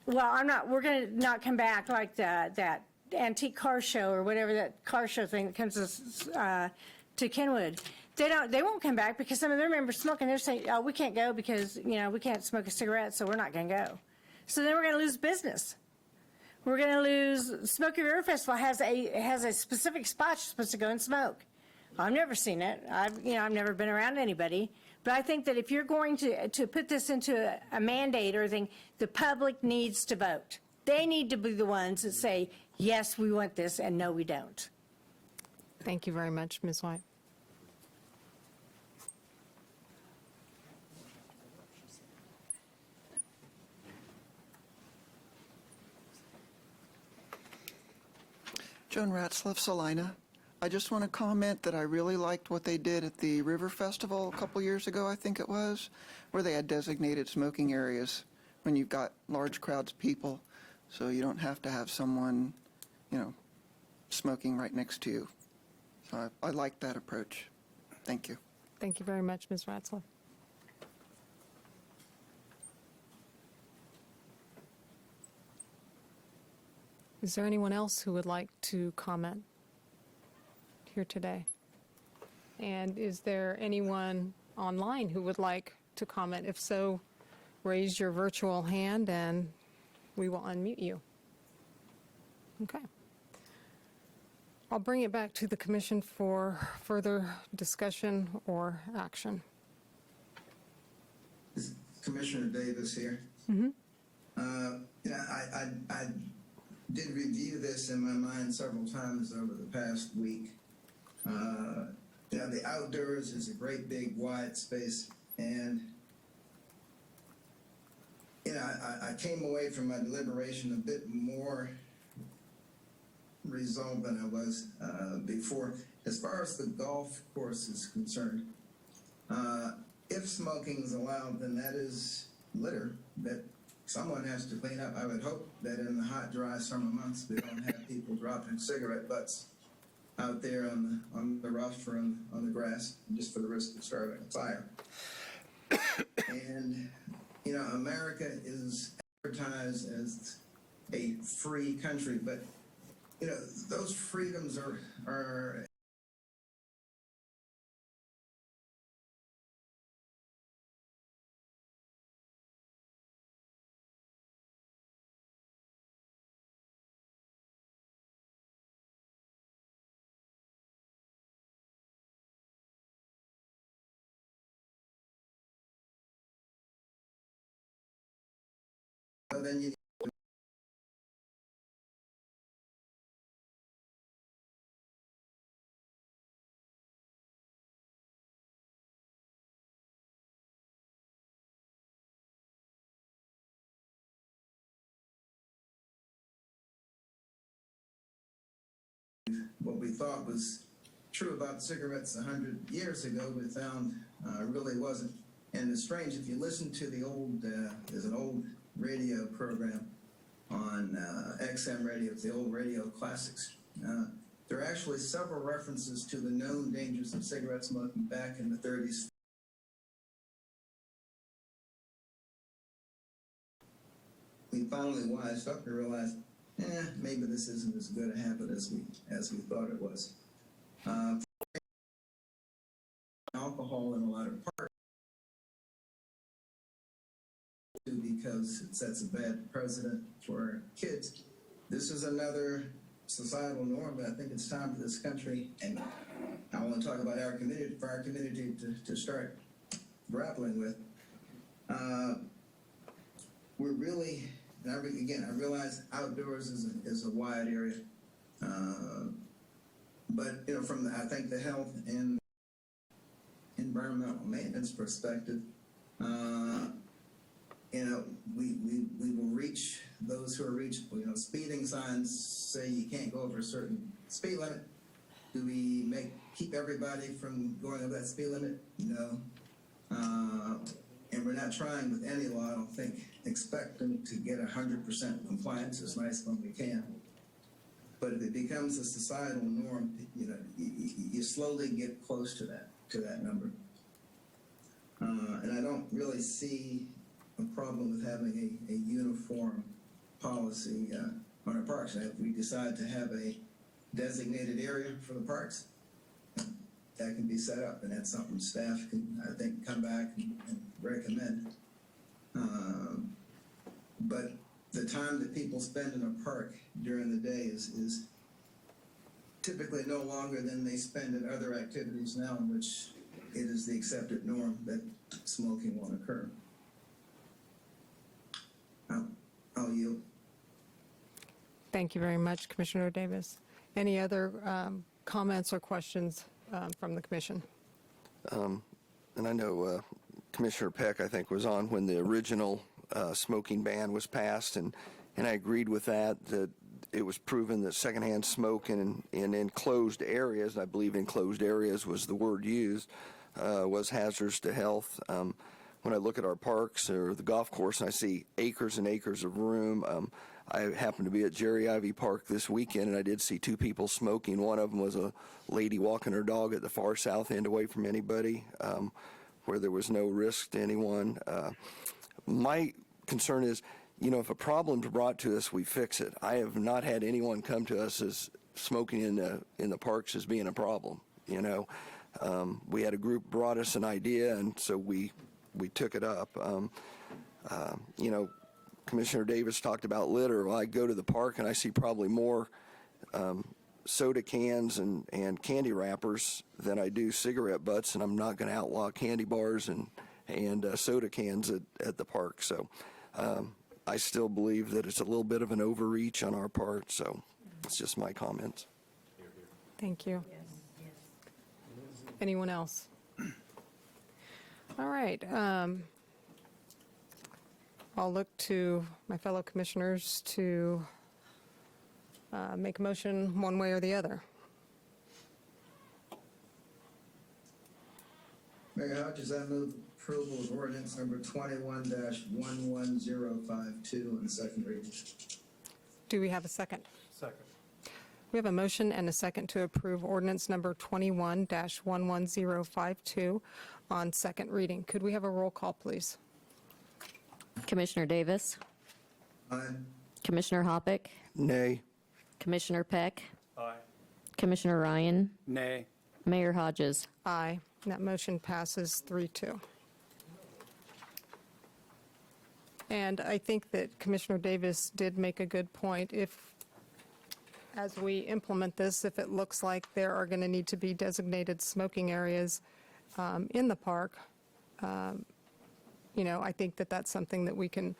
we're going to not come back, like that antique car show or whatever, that car show thing that comes to Kenwood. They won't come back because some of their members smoking. They're saying, oh, we can't go because, you know, we can't smoke a cigarette, so we're not going to go. So then we're going to lose business. We're going to lose. Smoky River Festival has a specific spot you're supposed to go and smoke. I've never seen it. I've never been around anybody. But I think that if you're going to put this into a mandate or anything, the public needs to vote. They need to be the ones that say, yes, we want this, and no, we don't. Thank you very much, Ms. White. Joan Ratzlaff, Salina. I just want to comment that I really liked what they did at the River Festival a couple years ago, I think it was, where they had designated smoking areas when you've got large crowds of people, so you don't have to have someone, you know, smoking right next to you. So I like that approach. Thank you. Thank you very much, Ms. Ratzlaff. Is there anyone else who would like to comment here today? And is there anyone online who would like to comment? If so, raise your virtual hand and we will unmute you. Okay. I'll bring it back to the commission for further discussion or action. Is Commissioner Davis here? Mm-hmm. I did review this in my mind several times over the past week. You know, the outdoors is a great big wide space, and you know, I came away from my deliberation a bit more resolved than I was before. As far as the golf course is concerned, if smoking is allowed, then that is litter that someone has to clean up. I would hope that in the hot, dry summer months, we don't have people dropping cigarette butts out there on the rough or on the grass, just for the risk of starting a fire. And, you know, America is advertised as a free country, but, you know, those freedoms are then you what we thought was true about cigarettes 100 years ago, we found really wasn't. And it's strange, if you listen to the old, there's an old radio program on XM radio, it's the old radio classics. There are actually several references to the known dangers of cigarette smoking back in the 30s. We finally wised up and realized, maybe this isn't as good a habit as we thought it was. Alcohol in a lot of parks because it sets a bad precedent for kids. This is another societal norm that I think it's time for this country, and I want to talk about our community, for our community to start grappling with. We're really, and I realize outdoors is a wide area, but you know, from I think the health and environmental maintenance perspective, you know, we will reach those who are reachable. You know, speeding signs say you can't go over a certain speed limit. Do we keep everybody from going over that speed limit? No. And we're not trying with any law, I don't think, expect them to get 100% compliance. It's nice when we can. But if it becomes a societal norm, you know, you slowly get close to that number. And I don't really see a problem with having a uniform policy on our parks. And if we decide to have a designated area for the parks, that can be set up, and that's something staff can, I think, come back and recommend. But the time that people spend in a park during the day is typically no longer than they spend in other activities now, in which it is the accepted norm that smoking won't occur. I'll yield. Thank you very much, Commissioner Davis. Any other comments or questions from the commission? And I know Commissioner Peck, I think, was on when the original smoking ban was passed, and I agreed with that it was proven that secondhand smoke in enclosed areas, I believe enclosed areas was the word used, was hazardous to health. When I look at our parks or the golf course and I see acres and acres of room, I happened to be at Jerry Ivy Park this weekend, and I did see two people smoking. One of them was a lady walking her dog at the far south end away from anybody, where there was no risk to anyone. My concern is, you know, if a problem's brought to us, we fix it. I have not had anyone come to us as smoking in the parks as being a problem, you know. We had a group brought us an idea, and so we took it up. You know, Commissioner Davis talked about litter. Well, I go to the park and I see probably more soda cans and candy wrappers than I do cigarette butts, and I'm not going to outlaw candy bars and soda cans at the park. So I still believe that it's a little bit of an overreach on our part, so it's just my comments. Thank you. Anyone else? All right. I'll look to my fellow commissioners to make a motion one way or the other. Mayor Hodges, I move approval of ordinance number 21-11052 on the second reading. Do we have a second? Second. We have a motion and a second to approve ordinance number 21-11052 on second reading. Could we have a roll call, please? Commissioner Davis? Aye. Commissioner Hoppick? Nay. Commissioner Peck? Aye. Commissioner Ryan? Nay. Mayor Hodges? Aye. That motion passes 3-2. And I think that Commissioner Davis did make a good point. If, as we implement this, if it looks like there are going to need to be designated smoking areas in the park, I think that that's something that we can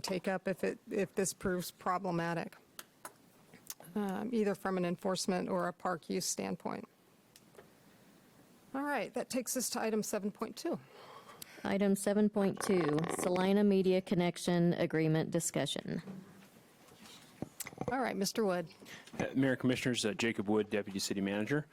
take up if this proves problematic, either from an enforcement or a park use standpoint. All right, that takes us to item 7.2. Item 7.2, Salina Media Connection Agreement Discussion. All right, Mr. Wood. Mayor Commissioners, Jacob Wood, Deputy City Manager.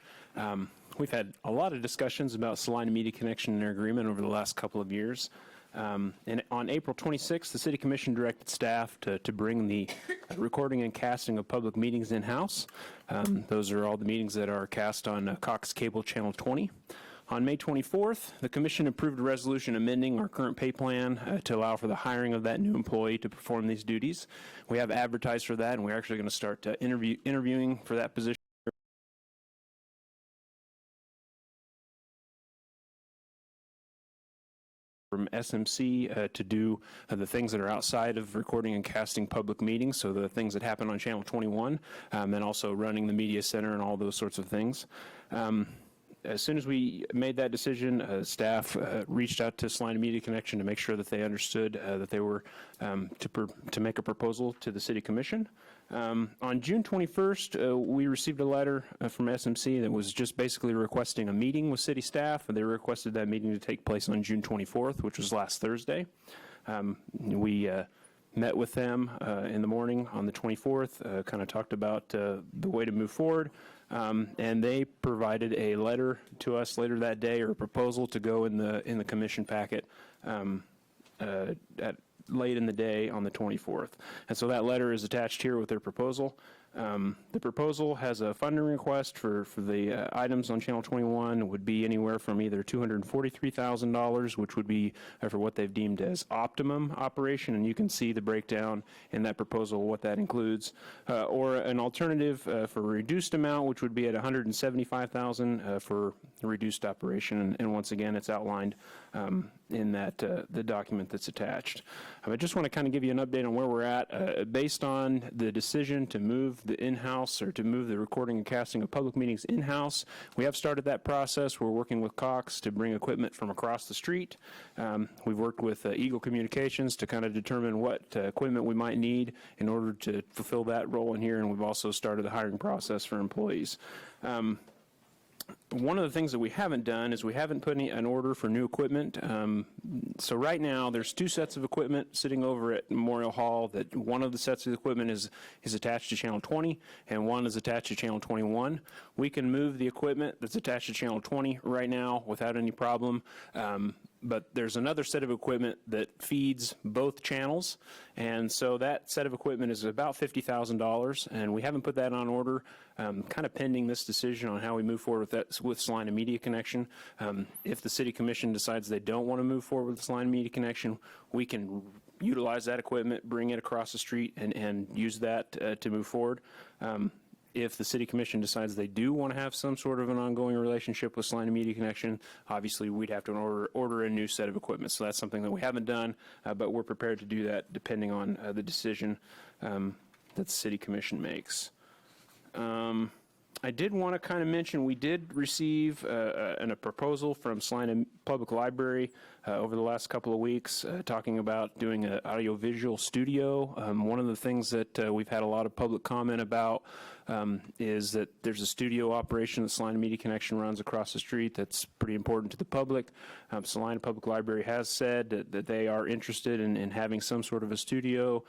We've had a lot of discussions about Salina Media Connection and their agreement over the last couple of years. And on April 26th, the City Commission directed staff to bring the recording and casting of public meetings in-house. Those are all the meetings that are cast on Cox Cable Channel 20. On May 24th, the Commission approved a resolution amending our current pay plan to allow for the hiring of that new employee to perform these duties. We have advertised for that, and we're actually going to start interviewing for that position. From SMC to do the things that are outside of recording and casting public meetings, so the things that happen on Channel 21, and also running the media center and all those sorts of things. As soon as we made that decision, staff reached out to Salina Media Connection to make sure that they understood that they were to make a proposal to the City Commission. On June 21st, we received a letter from SMC that was just basically requesting a meeting with city staff. They requested that meeting to take place on June 24th, which was last Thursday. We met with them in the morning on the 24th, kind of talked about the way to move forward. And they provided a letter to us later that day, or a proposal to go in the commission packet late in the day on the 24th. And so that letter is attached here with their proposal. The proposal has a funding request for the items on Channel 21. It would be anywhere from either $243,000, which would be for what they've deemed as optimum operation, and you can see the breakdown in that proposal what that includes, or an alternative for a reduced amount, which would be at $175,000 for reduced operation, and once again it's outlined in that the document that's attached. I just want to kind of give you an update on where we're at. Based on the decision to move the in-house, or to move the recording and casting of public meetings in-house, we have started that process. We're working with Cox to bring equipment from across the street. We've worked with Eagle Communications to kind of determine what equipment we might need in order to fulfill that role in here, and we've also started the hiring process for employees. One of the things that we haven't done is we haven't put an order for new equipment. So right now there's two sets of equipment sitting over at Memorial Hall. That one of the sets of equipment is attached to Channel 20, and one is attached to Channel 21. We can move the equipment that's attached to Channel 20 right now without any problem. But there's another set of equipment that feeds both channels, and so that set of equipment is about $50,000, and we haven't put that on order, kind of pending this decision on how we move forward with that with Salina Media Connection. If the City Commission decides they don't want to move forward with Salina Media Connection, we can utilize that equipment, bring it across the street, and use that to move forward. If the City Commission decides they do want to have some sort of an ongoing relationship with Salina Media Connection, obviously we'd have to order a new set of equipment. So that's something that we haven't done, but we're prepared to do that depending on the decision that the City Commission makes. I did want to kind of mention, we did receive a proposal from Salina Public Library over the last couple of weeks talking about doing an audiovisual studio. One of the things that we've had a lot of public comment about is that there's a studio operation that Salina Media Connection runs across the street that's pretty important to the public. Salina Public Library has said that they are interested in having some sort of a studio.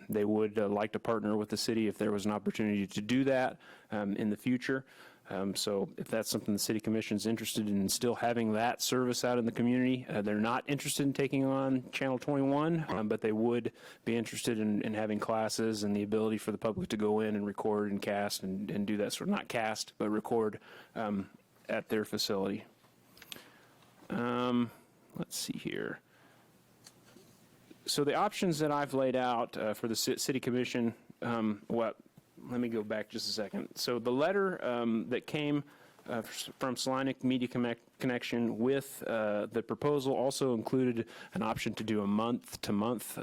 They would like to partner with the city if there was an opportunity to do that in the future. So if that's something the City Commission is interested in still having that service out in the community, they're not interested in taking on Channel 21, but they would be interested in having classes and the ability for the public to go in and record and cast and do that sort of, not cast, but record at their facility. Let's see here. So the options that I've laid out for the City Commission, let me go back just a second. So the letter that came from Salina Media Connection with the proposal also included an option to do a month-to-month,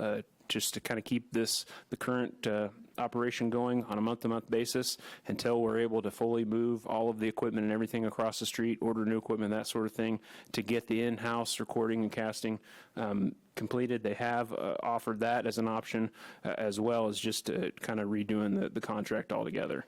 just to kind of keep the current operation going on a month-to-month basis until we're able to fully move all of the equipment and everything across the street, order new equipment, that sort of thing, to get the in-house recording and casting completed. They have offered that as an option, as well as just kind of redoing the contract altogether.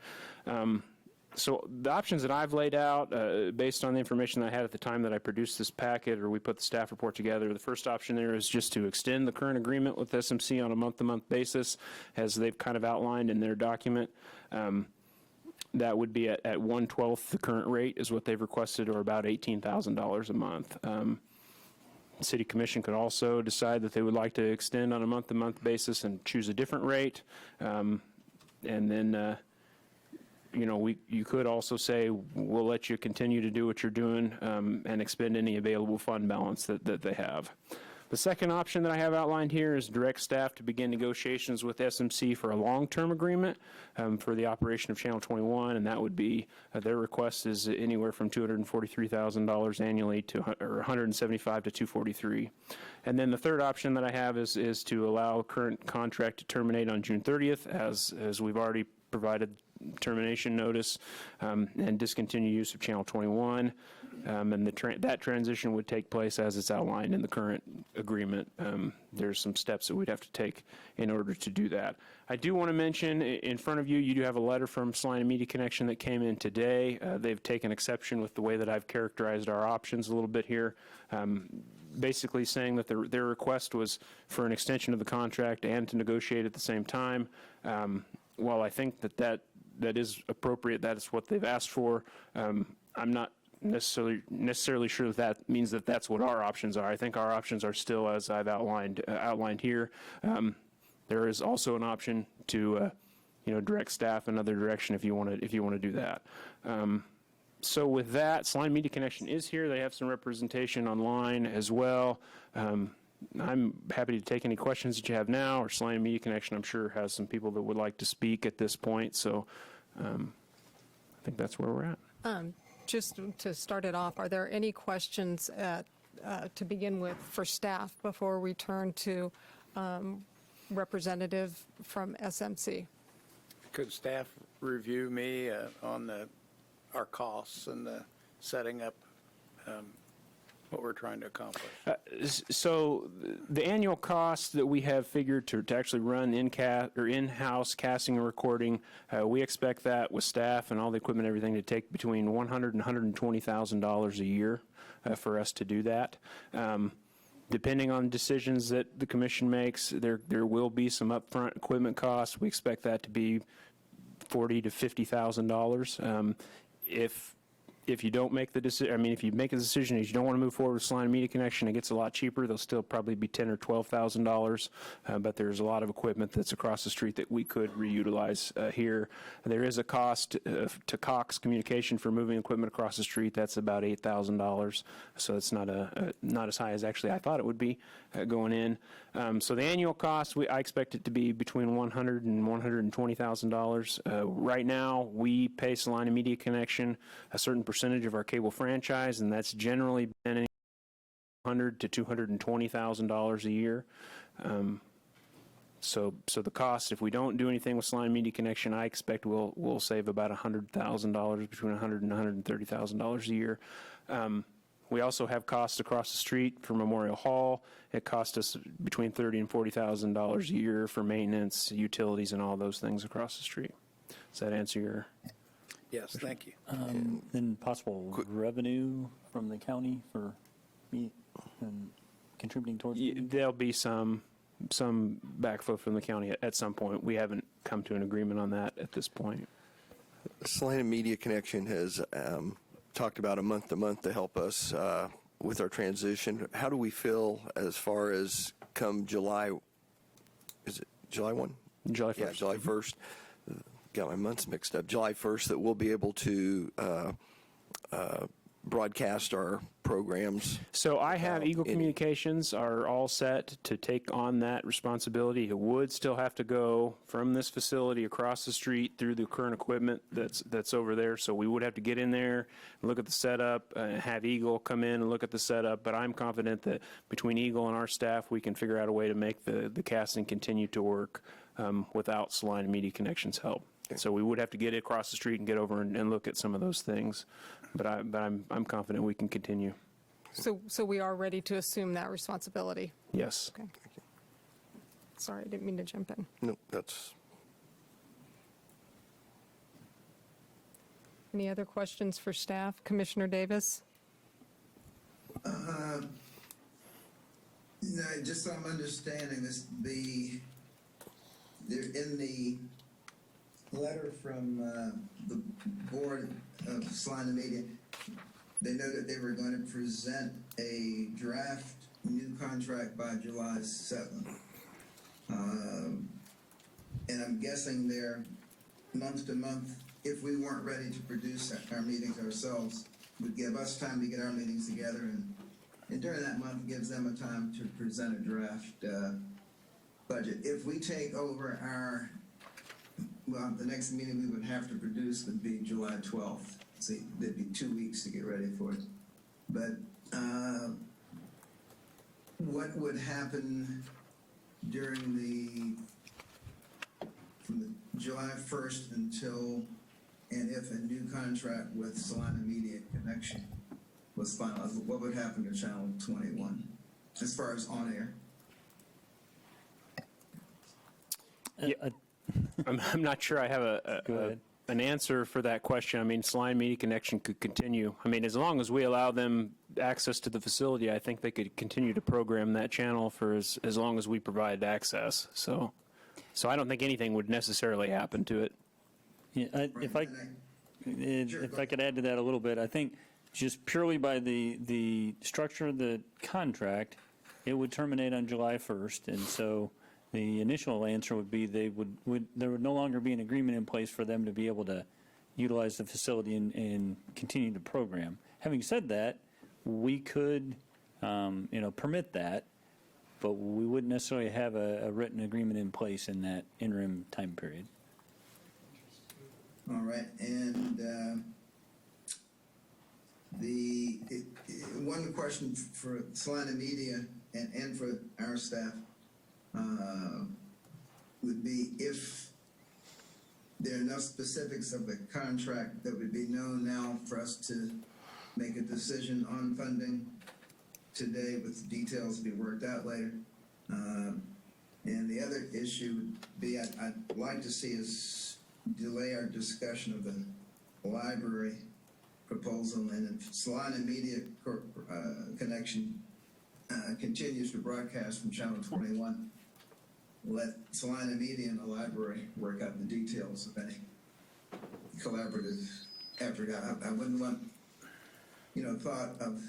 So the options that I've laid out, based on the information that I had at the time that I produced this packet, or we put the staff report together, the first option there is just to extend the current agreement with SMC on a month-to-month basis, as they've kind of outlined in their document. That would be at 1/12 the current rate is what they've requested, or about $18,000 a month. The City Commission could also decide that they would like to extend on a month-to-month basis and choose a different rate. And then you could also say, we'll let you continue to do what you're doing and expend any available fund balance that they have. The second option that I have outlined here is direct staff to begin negotiations with SMC for a long-term agreement for the operation of Channel 21, and that would be, their request is anywhere from $243,000 annually to or $175,000 to $243,000. And then the third option that I have is to allow current contract to terminate on June 30th, as we've already provided termination notice, and discontinue use of Channel 21, and that transition would take place as it's outlined in the current agreement. There's some steps that we'd have to take in order to do that. I do want to mention, in front of you, you do have a letter from Salina Media Connection that came in today. They've taken exception with the way that I've characterized our options a little bit here, basically saying that their request was for an extension of the contract and to negotiate at the same time. While I think that is appropriate, that is what they've asked for, I'm not necessarily sure that means that that's what our options are. I think our options are still as I've outlined here. There is also an option to direct staff another direction if you want to do that. So with that, Salina Media Connection is here. They have some representation online as well. I'm happy to take any questions that you have now, or Salina Media Connection, I'm sure, has some people that would like to speak at this point. So I think that's where we're at. Just to start it off, are there any questions to begin with for staff before we turn to representative from SMC? Could staff review me on our costs and the setting up what we're trying to accomplish? So the annual cost that we have figured to actually run in-house casting and recording, we expect that with staff and all the equipment and everything to take between $100,000 and $120,000 a year for us to do that. Depending on decisions that the commission makes, there will be some upfront equipment costs. We expect that to be $40,000 to $50,000. If you don't make the decision, if you make a decision and you don't want to move forward with Salina Media Connection, it gets a lot cheaper. They'll still probably be $10,000 or $12,000, but there's a lot of equipment that's across the street that we could reutilize here. There is a cost to Cox Communication for moving equipment across the street. That's about $8,000, so it's not as high as actually I thought it would be going in. So the annual cost, I expect it to be between $100,000 and $120,000. Right now, we pay Salina Media Connection a certain percentage of our cable franchise, and that's generally been $100,000 to $220,000 a year. So the cost, if we don't do anything with Salina Media Connection, I expect we'll save about $100,000, between $100,000 and $130,000 a year. We also have costs across the street for Memorial Hall. It costs us between $30,000 and $40,000 a year for maintenance, utilities, and all those things across the street. Does that answer your? Yes, thank you. Then possible revenue from the county for me and contributing towards it? There'll be some backflow from the county at some point. We haven't come to an agreement on that at this point. Salina Media Connection has talked about a month-to-month to help us with our transition. How do we feel as far as come July, is it July 1? July 1st. Yeah, July 1st. Got my months mixed up. July 1st, that we'll be able to broadcast our programs. So I have Eagle Communications are all set to take on that responsibility. It would still have to go from this facility across the street through the current equipment that's over there. So we would have to get in there, look at the setup, have Eagle come in and look at the setup. But I'm confident that between Eagle and our staff, we can figure out a way to make the casting continue to work without Salina Media Connections' help. So we would have to get it across the street and get over and look at some of those things. But I'm confident we can continue. So we are ready to assume that responsibility? Yes. Okay. Sorry, I didn't mean to jump in. No, that's. Any other questions for staff? Commissioner Davis? Just so I'm understanding this, in the letter from the board of Salina Media, they noted they were going to present a draft new contract by July 7th. And I'm guessing they're month to month, if we weren't ready to produce our meetings ourselves, would give us time to get our meetings together, and during that month gives them a time to present a draft budget. If we take over the next meeting we would have to produce would be July 12th. See, there'd be 2 weeks to get ready for it. But what would happen from the July 1st until, and if a new contract with Salina Media Connection was finalized, what would happen to Channel 21 as far as on air? I'm not sure I have an answer for that question. I mean, Salina Media Connection could continue. I mean, as long as we allow them access to the facility, I think they could continue to program that channel for as long as we provide access. So I don't think anything would necessarily happen to it. Yeah, if I could add to that a little bit, I think just purely by the structure of the contract, it would terminate on July 1st, and so the initial answer would be there would no longer be an agreement in place for them to be able to utilize the facility and continue to program. Having said that, we could, permit that, but we wouldn't necessarily have a written agreement in place in that interim time period. All right, and one question for Salina Media and for our staff would be if there are enough specifics of the contract that would be known now for us to make a decision on funding today, with details to be worked out later. And the other issue would be I'd like to see us delay our discussion of the library proposal, and if Salina Media Connection continues to broadcast from Channel 21, let Salina Media and the library work out the details of any collaborative effort. I wouldn't want, thought of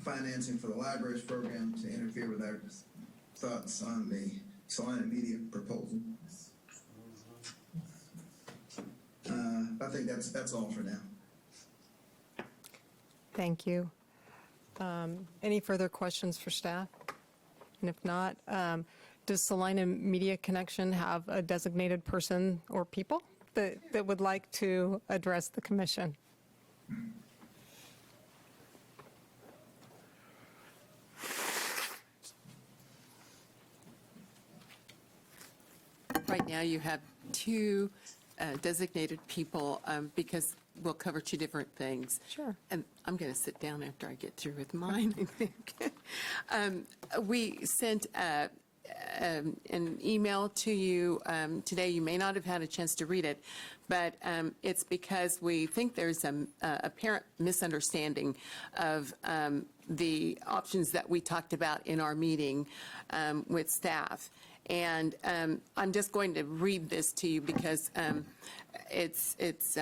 financing for the library's program to interfere with our thoughts on the Salina Media proposal. I think that's all for now. Thank you. Any further questions for staff? And if not, does Salina Media Connection have a designated person or people that would like to address the commission? right now you have two designated people because we'll cover two different things. Sure. And I'm going to sit down after I get through with mine, I think. We sent an email to you today. You may not have had a chance to read it, but it's because we think there's an apparent misunderstanding of the options that we talked about in our meeting with staff. And I'm just going to read this to you because it's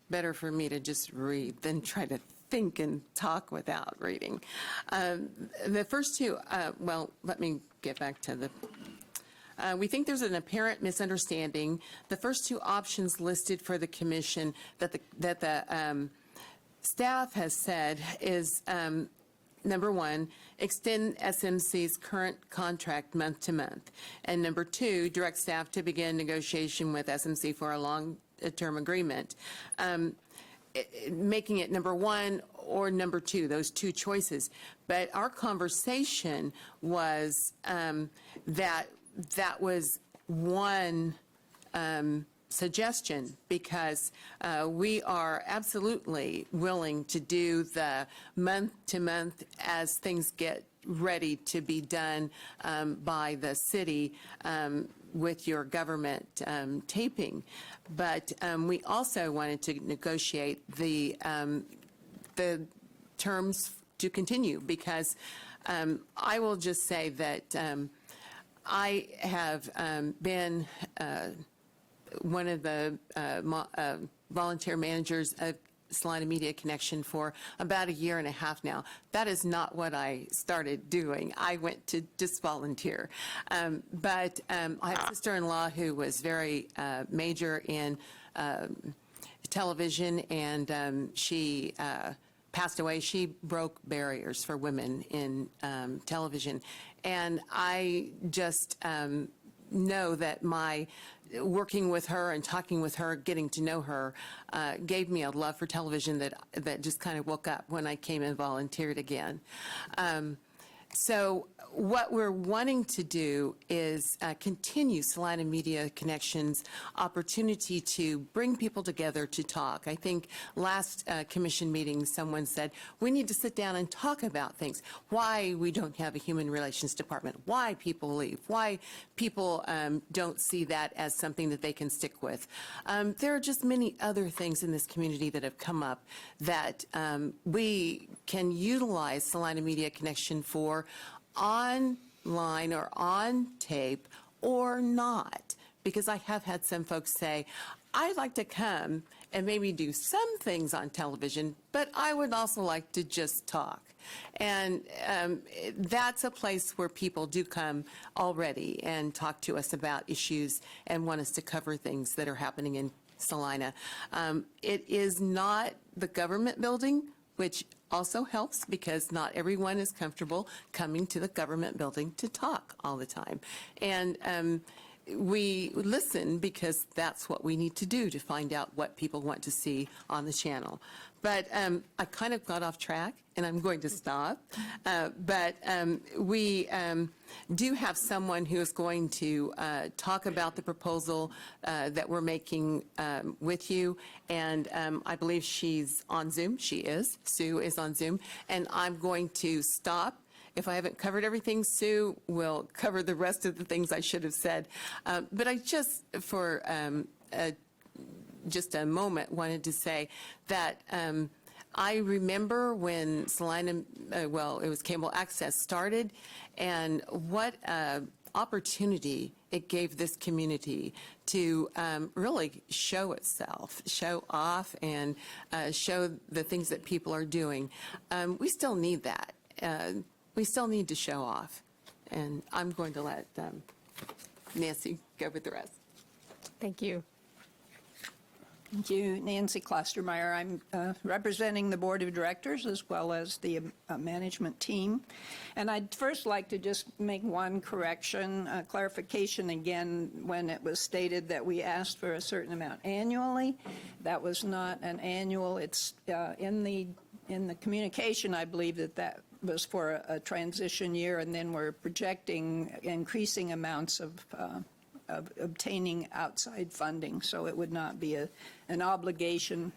better for me to just read than try to think and talk without reading. The first two, well, let me get back to the we think there's an apparent misunderstanding. The first two options listed for the commission that the staff has said is number one, extend SMC's current contract month to month, and number two, direct staff to begin negotiation with SMC for a long-term agreement. Making it number one or number two, those two choices. But our conversation was that was one suggestion, because we are absolutely willing to do the month to month as things get ready to be done by the city with your government taping. But we also wanted to negotiate the terms to continue, because I will just say that I have been one of the volunteer managers of Salina Media Connection for about 1.5 years now. That is not what I started doing. I went to just volunteer. But I have a sister-in-law who was very major in television, and she passed away. She broke barriers for women in television. And I just know that my working with her and talking with her, getting to know her, gave me a love for television that just kind of woke up when I came and volunteered again. So what we're wanting to do is continue Salina Media Connection's opportunity to bring people together to talk. I think last commission meeting someone said we need to sit down and talk about things, why we don't have a human relations department, why people leave, why people don't see that as something that they can stick with. There are just many other things in this community that have come up that we can utilize Salina Media Connection for, online or on tape or not, because I have had some folks say, I'd like to come and maybe do some things on television, but I would also like to just talk. And that's a place where people do come already and talk to us about issues and want us to cover things that are happening in Salina. It is not the government building, which also helps, because not everyone is comfortable coming to the government building to talk all the time. And we listen because that's what we need to do to find out what people want to see on the channel. But I kind of got off track, and I'm going to stop. But we do have someone who is going to talk about the proposal that we're making with you. And I believe she's on Zoom. She is. Sue is on Zoom. And I'm going to stop. If I haven't covered everything, Sue will cover the rest of the things I should have said. But I just, for just a moment, wanted to say that I remember when Salina, well, it was cable access started, and what opportunity it gave this community to really show itself, show off, and show the things that people are doing. We still need that. We still need to show off. And I'm going to let Nancy go with the rest. Thank you. Thank you, Nancy Klostermeyer. I'm representing the Board of Directors as well as the management team. And I'd first like to just make one correction, clarification again, when it was stated that we asked for a certain amount annually. That was not an annual. It's in the communication, I believe that was for a transition year, and then we're projecting increasing amounts of of obtaining outside funding, so it would not be an obligation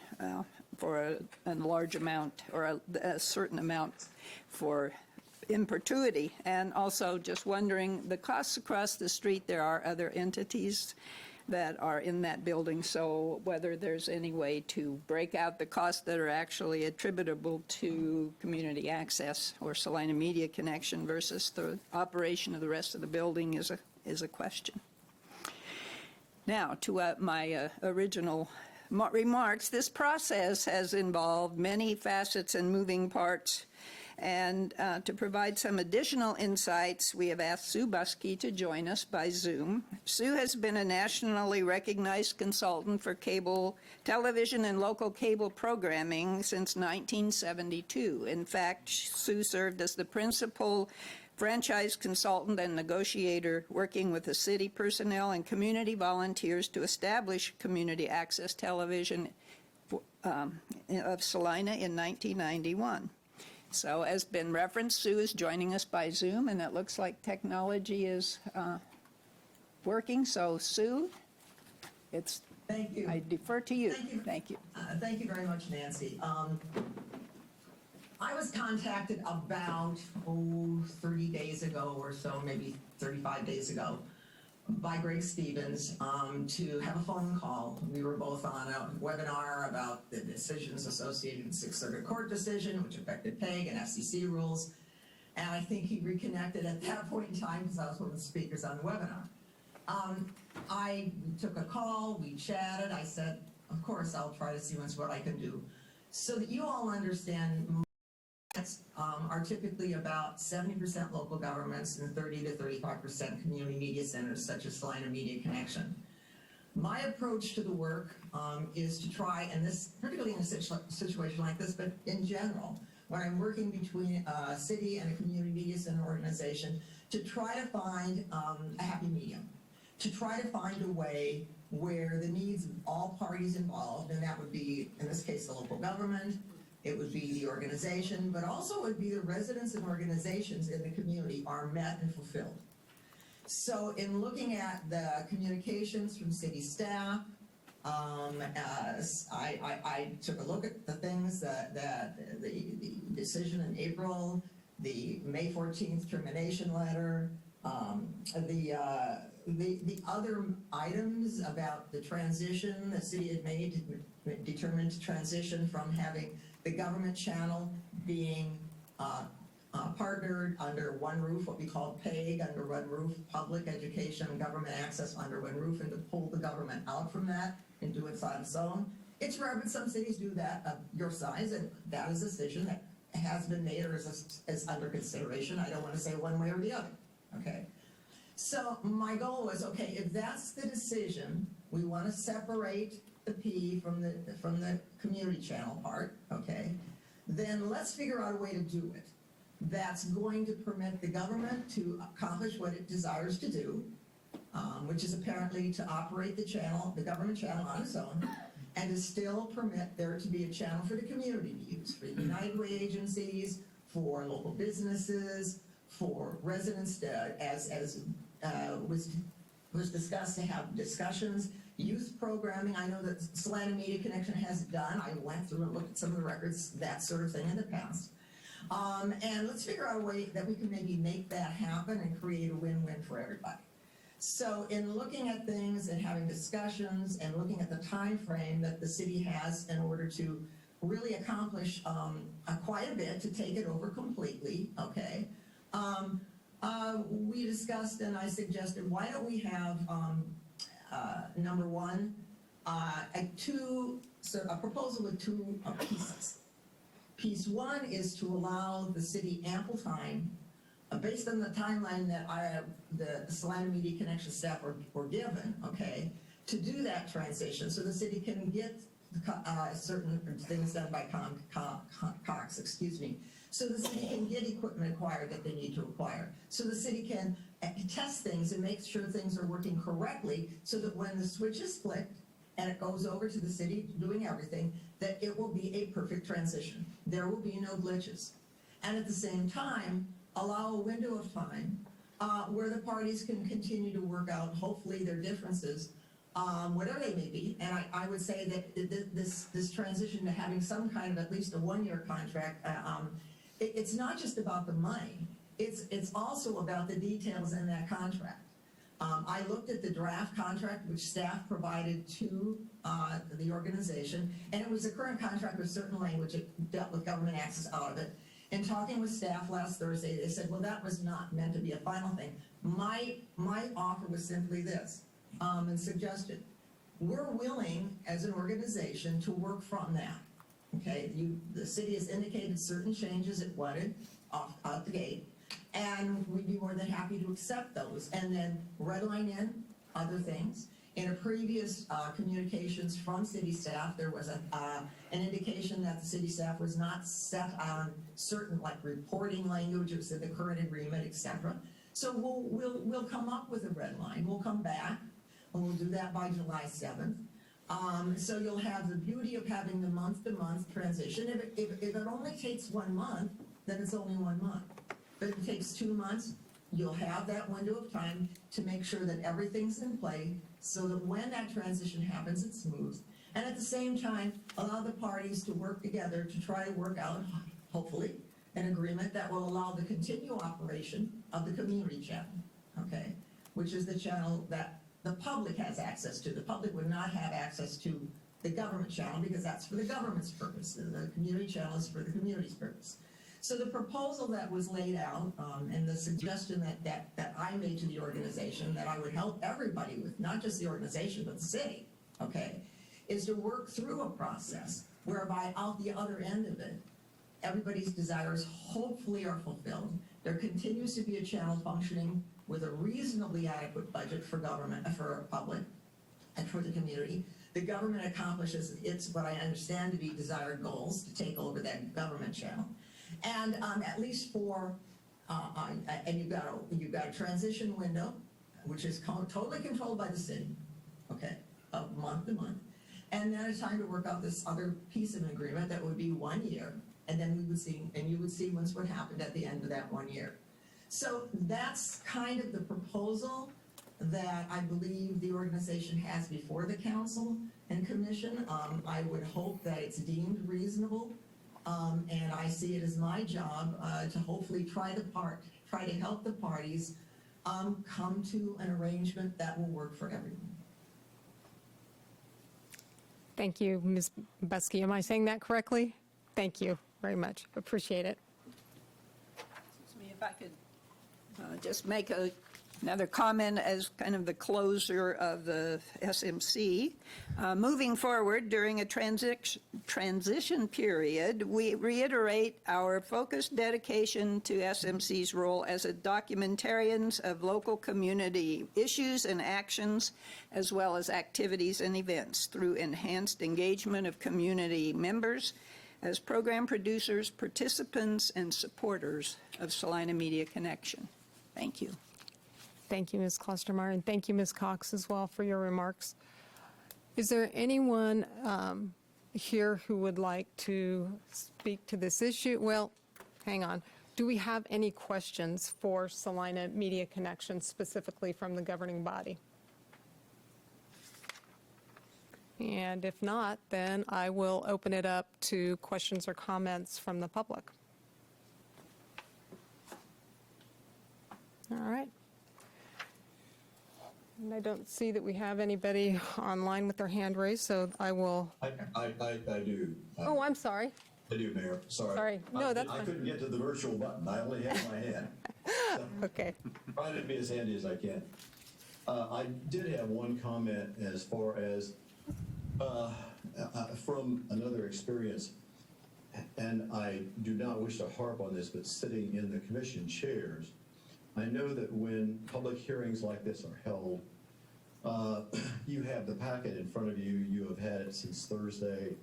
for a large amount or a certain amount for in perpetuity. And also just wondering, the costs across the street, there are other entities that are in that building, so whether there's any way to break out the costs that are actually attributable to community access or Salina Media Connection versus the operation of the rest of the building is a question. Now, to my original remarks, this process has involved many facets and moving parts. And to provide some additional insights, we have asked Sue Buskey to join us by Zoom. Sue has been a nationally recognized consultant for cable television and local cable programming since 1972. In fact, Sue served as the principal franchise consultant and negotiator working with the city personnel and community volunteers to establish community access television of Salina in 1991. So as been referenced, Sue is joining us by Zoom, and it looks like technology is working. So Sue, Thank you. I defer to you. Thank you. Thank you very much, Nancy. I was contacted about 30 days ago or so, maybe 35 days ago, by Greg Stevens to have a phone call. We were both on a webinar about the decisions associated with the Sixth Circuit Court decision, which affected PEG and FCC rules. And I think he reconnected at that point in time because I was one of the speakers on the webinar. I took a call, we chatted. I said, of course, I'll try to see what I can do. So that you all understand, are typically about 70% local governments and 30 to 35% community media centers, such as Salina Media Connection. My approach to the work is to try, and this particularly in a situation like this, but in general, when I'm working between a city and a community media center organization, to try to find a happy medium, to try to find a way where the needs of all parties involved, and that would be, in this case, the local government, it would be the organization, but also it would be the residents and organizations in the community are met and fulfilled. So in looking at the communications from city staff, I took a look at the things that the decision in April, the May 14th termination letter, the other items about the transition the city had made, determined to transition from having the government channel being partnered under one roof, what we call PEG, under one roof, public education and government access under one roof, and to pull the government out from that and do it on its own. It's rare, but some cities do that of your size, and that is a decision that has been made or is under consideration. I don't want to say one way or the other, okay? So my goal was, okay, if that's the decision, we want to separate the P from the community channel part, okay, then let's figure out a way to do it that's going to permit the government to accomplish what it desires to do, which is apparently to operate the channel, the government channel on its own, and to still permit there to be a channel for the community to use, for United Way agencies, for local businesses, for residents to, as was discussed, to have discussions, youth programming. I know that Salina Media Connection has done. I went through and looked at some of the records, that sort of thing in the past. And let's figure out a way that we can maybe make that happen and create a win-win for everybody. So in looking at things and having discussions and looking at the time frame that the city has in order to really accomplish quite a bit to take it over completely, okay, we discussed and I suggested, why don't we have, number one, a proposal with two pieces. Piece one is to allow the city ample time, based on the timeline that the Salina Media Connection staff were given, okay, to do that transition so the city can get certain things done by Cox, excuse me, so the city can get equipment acquired that they need to acquire, so the city can test things and make sure things are working correctly so that when the switch is flipped and it goes over to the city doing everything, that it will be a perfect transition. There will be no glitches. And at the same time, allow a window of time where the parties can continue to work out, hopefully, their differences, whatever they may be. And I would say that this transition to having some kind of at least a one-year contract, it's not just about the money. It's also about the details in that contract. I looked at the draft contract which staff provided to the organization, and it was a current contract with certain language that dealt with government access out of it. In talking with staff last Thursday, they said, well, that was not meant to be a final thing. My offer was simply this, and suggested, we're willing as an organization to work from that. Okay, the city has indicated certain changes it wanted out the gate, and we'd be more than happy to accept those and then redline in other things. In a previous communications from city staff, there was an indication that the city staff was not set on certain like reporting language. It was in the current agreement, etc. So we'll come up with a red line. We'll come back and we'll do that by July 7th. So you'll have the beauty of having the month-to-month transition. If it only takes 1 month, then it's only 1 month. But if it takes 2 months, you'll have that window of time to make sure that everything's in play so that when that transition happens, it's smooth. And at the same time, allow the parties to work together to try to work out, hopefully, an agreement that will allow the continued operation of the community channel, okay? Which is the channel that the public has access to. The public would not have access to the government channel because that's for the government's purpose. And the community channel is for the community's purpose. So the proposal that was laid out and the suggestion that I made to the organization that I would help everybody with, not just the organization, but the city, okay, is to work through a process whereby out the other end of it, everybody's desires hopefully are fulfilled. There continues to be a channel functioning with a reasonably adequate budget for government, for public, and for the community. The government accomplishes its, what I understand to be desired goals, to take over that government channel. And at least for, and you've got a transition window, which is totally controlled by the city, okay, of month to month. And then it's time to work out this other piece of an agreement that would be 1 year. And then we would see, and you would see once what happened at the end of that 1 year. So that's kind of the proposal that I believe the organization has before the council and commission. I would hope that it's deemed reasonable. And I see it as my job to hopefully try to help the parties come to an arrangement that will work for everyone. Thank you, Ms. Buskey. Am I saying that correctly? Thank you very much. Appreciate it. Excuse me, if I could just make another comment as kind of the closer of the SMC. Moving forward during a transition period, we reiterate our focused dedication to SMC's role as a documentarians of local community issues and actions, as well as activities and events through enhanced engagement of community members as program producers, participants, and supporters of Salina Media Connection. Thank you. Thank you, Ms. Klostermeyer, and thank you, Ms. Cox, as well, for your remarks. Is there anyone here who would like to speak to this issue? Well, hang on. Do we have any questions for Salina Media Connection, specifically from the governing body? And if not, then I will open it up to questions or comments from the public. All right. And I don't see that we have anybody online with their hand raised, so I will. I do. Oh, I'm sorry. I do, Mayor. Sorry. No, that's fine. I couldn't get to the virtual button. I only had my hand. So Okay. trying to be as handy as I can. I did have one comment as far as from another experience, and I do not wish to harp on this, but sitting in the commission chairs, I know that when public hearings like this are held, you have the packet in front of you. You have had it since Thursday.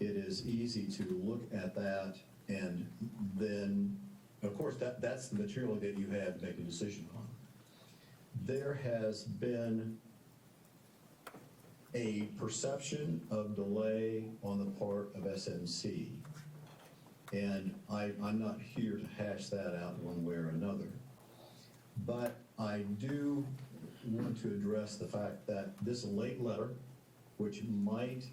It is easy to look at that, and then, of course, that's the material that you have to make a decision on. There has been a perception of delay on the part of SMC, and I'm not here to hash that out one way or another. But I do want to address the fact that this late letter, which might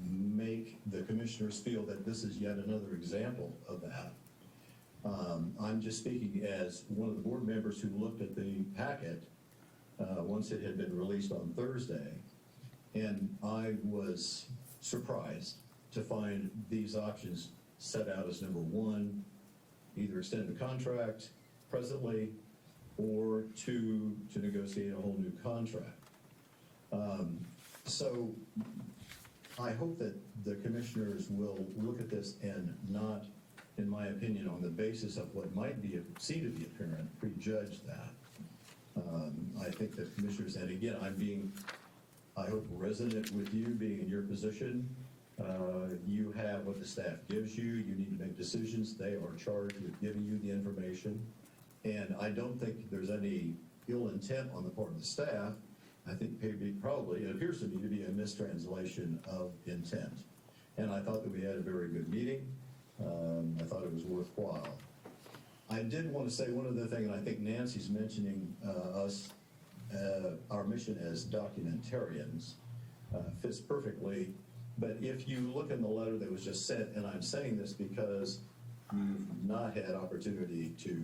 make the commissioners feel that this is yet another example of that. I'm just speaking as one of the board members who looked at the packet once it had been released on Thursday, and I was surprised to find these options set out as number one, either extend the contract presently or to negotiate a whole new contract. So I hope that the commissioners will look at this and not, in my opinion, on the basis of what might be seen to be apparent, prejudge that. I think that commissioners, and again, I hope resonant with you being in your position. You have what the staff gives you. You need to make decisions. They are charged with giving you the information. And I don't think there's any ill intent on the part of the staff. I think probably, it appears to me to be a mistranslation of intent. And I thought that we had a very good meeting. I thought it was worthwhile. I did want to say one other thing, and I think Nancy's mentioning our mission as documentarians fits perfectly. But if you look in the letter that was just sent, and I'm saying this because you've not had opportunity to,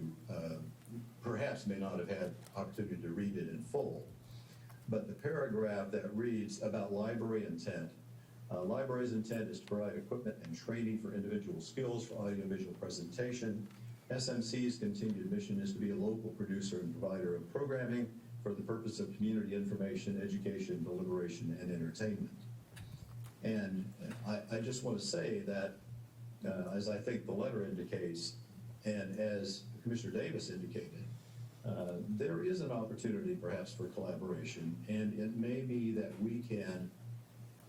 perhaps may not have had opportunity to read it in full, but the paragraph that reads about library intent, library's intent is to provide equipment and training for individual skills for audiovisual presentation. SMC's continued mission is to be a local producer and provider of programming for the purpose of community information, education, deliberation, and entertainment. And I just want to say that, as I think the letter indicates, and as Commissioner Davis indicated, there is an opportunity perhaps for collaboration, and it may be that we can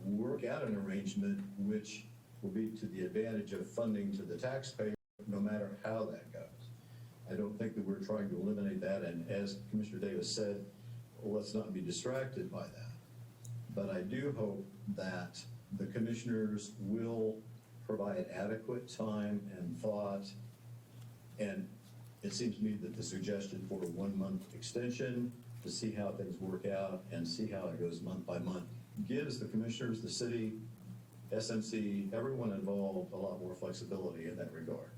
work out an arrangement which will be to the advantage of funding to the taxpayer, no matter how that goes. I don't think that we're trying to eliminate that, and as Commissioner Davis said, well, let's not be distracted by that. But I do hope that the commissioners will provide adequate time and thought, and it seems to me that the suggestion for a 1-month extension to see how things work out and see how it goes month by month gives the commissioners, the city, SMC, everyone involved a lot more flexibility in that regard.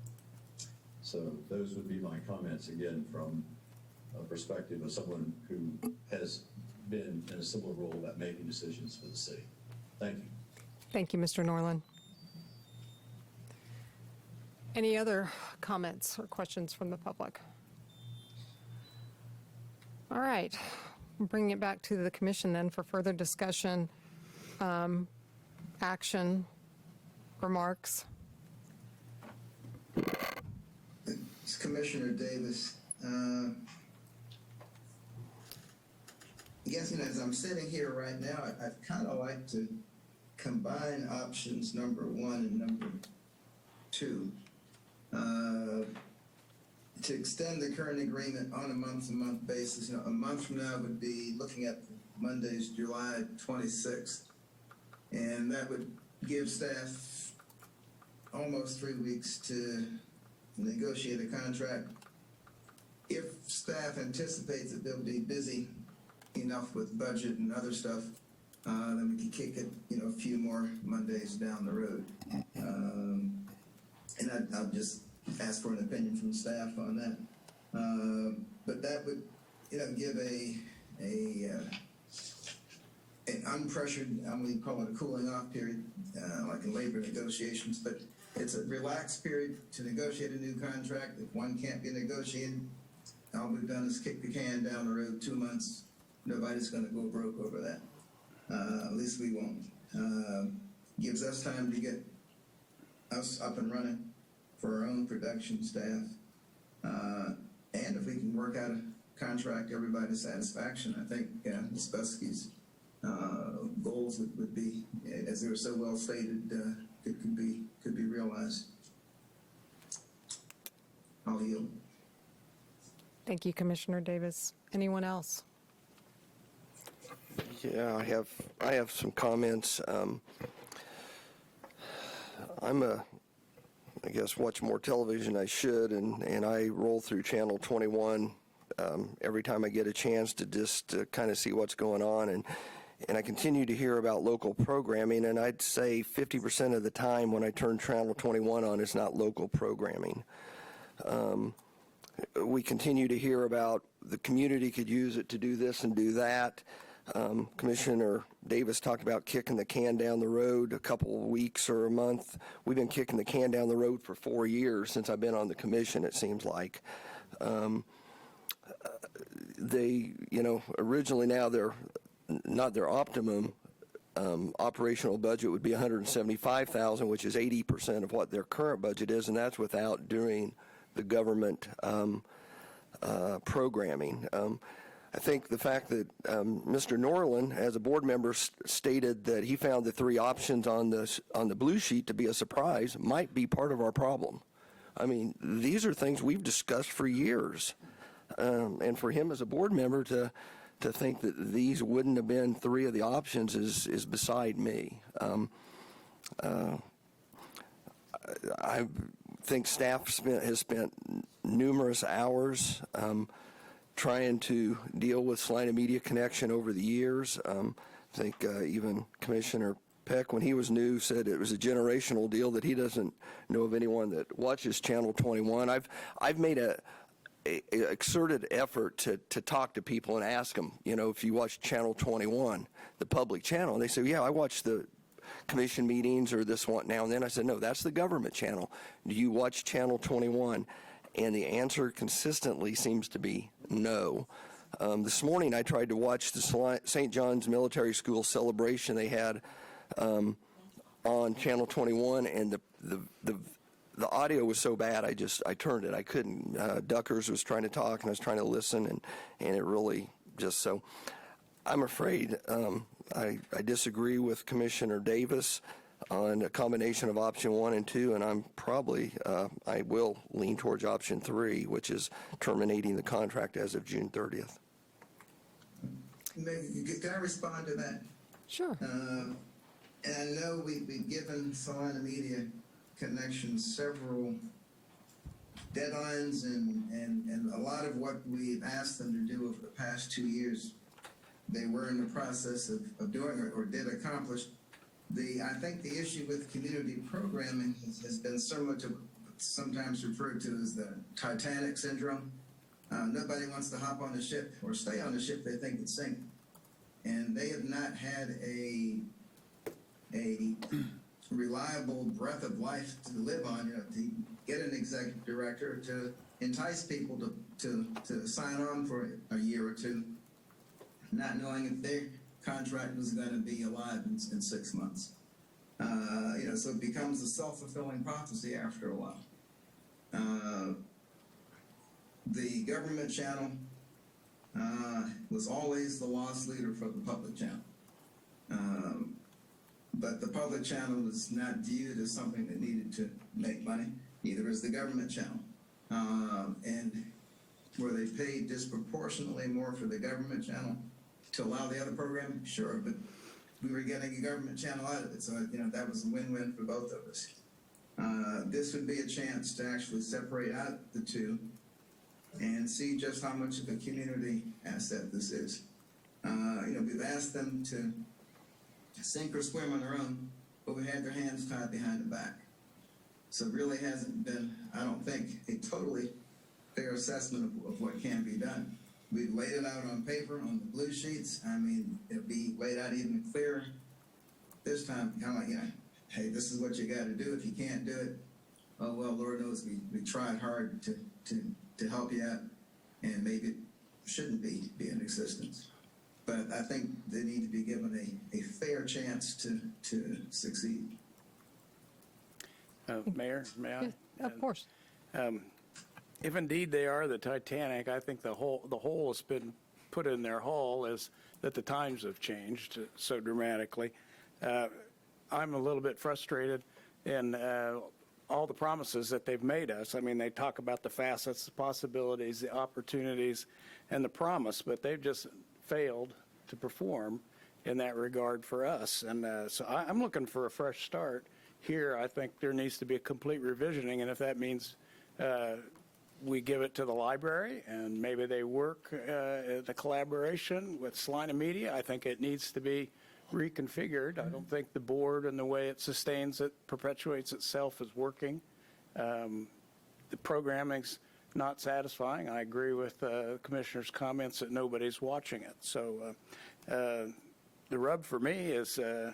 So those would be my comments, again, from a perspective of someone who has been in a similar role about making decisions for the city. Thank you. Thank you, Mr. Norland. Any other comments or questions from the public? All right, bringing it back to the commission then for further discussion, action, remarks. It's Commissioner Davis. I guess, as I'm sitting here right now, I'd kind of like to combine options number 1 and number 2. To extend the current agreement on a month-to-month basis. A month from now would be looking at Monday's July 26th, and that would give staff almost 3 weeks to negotiate a contract. If staff anticipates that they'll be busy enough with budget and other stuff, then we can kick it, a few more Mondays down the road. And I'll just ask for an opinion from staff on that. But that would, give an unpressured, I'm going to call it a cooling off period, like in labor negotiations, but it's a relaxed period to negotiate a new contract. If one can't be negotiated, all we've done is kick the can down the road 2 months. Nobody's going to go broke over that. At least we won't. Gives us time to get us up and running for our own production staff. And if we can work out a contract to everybody's satisfaction, I think Ms. Buskey's goals would be, as they were so well stated, could be realized. I'll yield. Thank you, Commissioner Davis. Anyone else? Yeah, I have some comments. I guess watch more television I should, and I roll through channel 21 every time I get a chance to just kind of see what's going on. And I continue to hear about local programming, and I'd say 50% of the time when I turn Channel 21 on, it's not local programming. We continue to hear about the community could use it to do this and do that. Commissioner Davis talked about kicking the can down the road a couple of weeks or a month. We've been kicking the can down the road for 4 years since I've been on the commission, it seems like. They, originally now they're not their optimum operational budget would be $175,000, which is 80% of what their current budget is, and that's without doing the government programming. I think the fact that Mr. Norland, as a board member, stated that he found the 3 options on the blue sheet to be a surprise might be part of our problem. I mean, these are things we've discussed for years, and for him as a board member to think that these wouldn't have been 3 of the options is beside me. I think staff has spent numerous hours trying to deal with Salina Media Connection over the years. I think even Commissioner Peck, when he was new, said it was a generational deal, that he doesn't know of anyone that watches Channel 21. I've made a exerted effort to talk to people and ask them, if you watch Channel 21, the public channel, and they say, yeah, I watch the commission meetings or this one now and then. I said, no, that's the government channel. Do you watch Channel 21? And the answer consistently seems to be no. This morning I tried to watch the St. John's Military School celebration they had on Channel 21, and the audio was so bad I turned it. I couldn't. Duckers was trying to talk, and I was trying to listen, and it really just so. I'm afraid I disagree with Commissioner Davis on a combination of option 1 and 2, and I'm probably, I will lean towards option 3, which is terminating the contract as of June 30th. Can I respond to that? Sure. And I know we've given Salina Media Connection several deadlines, and a lot of what we've asked them to do over the past 2 years, they were in the process of doing or did accomplish. I think the issue with community programming has been similar to sometimes referred to as the Titanic syndrome. Nobody wants to hop on the ship or stay on the ship they think it's sink. And they have not had a reliable breath of life to live on, to get an executive director to entice people to sign on for a year or two, not knowing if their contract was going to be alive in 6 months. So it becomes a self-fulfilling prophecy after a while. The government channel was always the loss leader for the public channel. But the public channel was not viewed as something that needed to make money, neither is the government channel. And were they paid disproportionately more for the government channel to allow the other program? Sure, but we were getting a government channel out of it, so that was a win-win for both of us. This would be a chance to actually separate out the two and see just how much of a community asset this is. We've asked them to sink or swim on their own, but we had their hands tied behind the back. So it really hasn't been, I don't think, a totally fair assessment of what can be done. We've laid it out on paper, on the blue sheets. I mean, it'll be laid out even clearer this time, kind of like, hey, this is what you got to do. If you can't do it, oh, well, Lord knows we tried hard to help you out, and maybe it shouldn't be in existence. But I think they need to be given a fair chance to succeed. Mayor, may I? Yeah, of course. If indeed they are the Titanic, I think the hole has been put in their hull is that the times have changed so dramatically. I'm a little bit frustrated in all the promises that they've made us. I mean, they talk about the facets, the possibilities, the opportunities, and the promise, but they've just failed to perform in that regard for us. And so I'm looking for a fresh start here. I think there needs to be a complete revisioning, and if that means we give it to the library, and maybe they work in the collaboration with Salina Media. I think it needs to be reconfigured. I don't think the board and the way it sustains it, perpetuates itself is working. The programming's not satisfying. I agree with the commissioner's comments that nobody's watching it. So the rub for me is to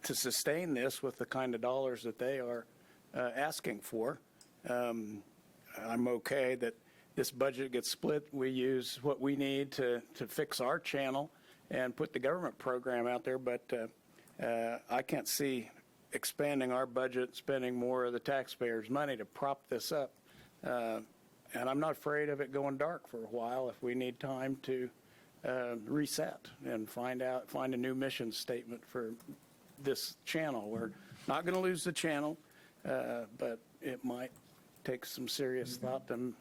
sustain this with the kind of dollars that they are asking for. I'm okay that this budget gets split. We use what we need to fix our channel and put the government program out there, but I can't see expanding our budget, spending more of the taxpayers' money to prop this up. And I'm not afraid of it going dark for a while if we need time to reset and find a new mission statement for this channel. We're not going to lose the channel, but it might take some serious thought to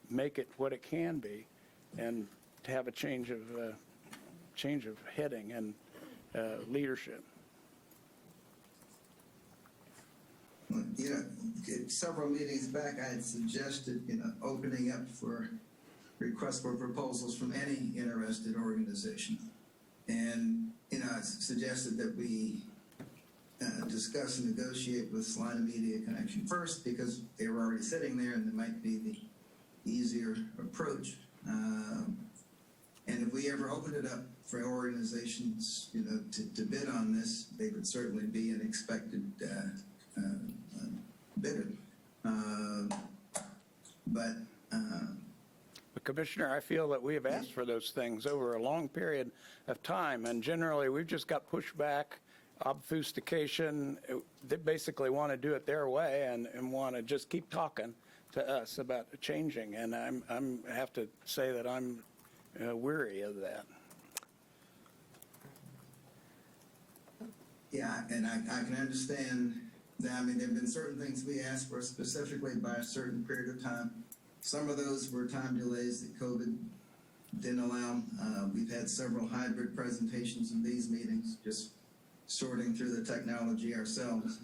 make it what it can be, and to have a change of heading and leadership. You know, several meetings back, I had suggested, opening up for requests for proposals from any interested organization. And, I suggested that we discuss and negotiate with Salina Media Connection first, because they were already sitting there and it might be the easier approach. And if we ever opened it up for organizations, to bid on this, they would certainly be an expected bidder. But Commissioner, I feel that we have asked for those things over a long period of time, and generally we've just got pushback, obfuscation. They basically want to do it their way and want to just keep talking to us about changing, and I have to say that I'm weary of that. yeah, and I can understand that. I mean, there have been certain things we asked for specifically by a certain period of time. Some of those were time delays that COVID didn't allow. We've had several hybrid presentations in these meetings, just sorting through the technology ourselves.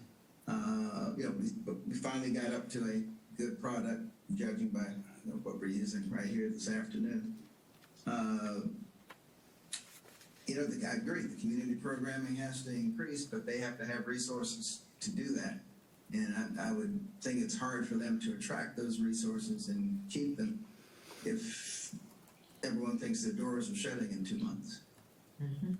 We finally got up to a good product, judging by what we're using right here this afternoon. I agree, the community programming has to increase, but they have to have resources to do that. And I would think it's hard for them to attract those resources and keep them if everyone thinks the doors are shutting in 2 months. Mm-hmm.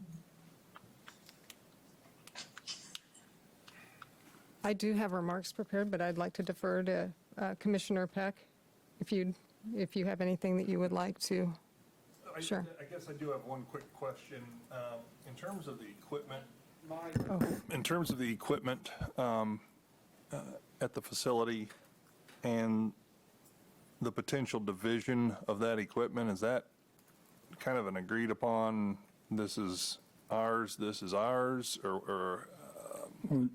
I do have remarks prepared, but I'd like to defer to Commissioner Peck, if you have anything that you would like to. Sure. I guess I do have one quick question. In terms of the equipment, at the facility and the potential division of that equipment, is that kind of an agreed upon, this is ours, or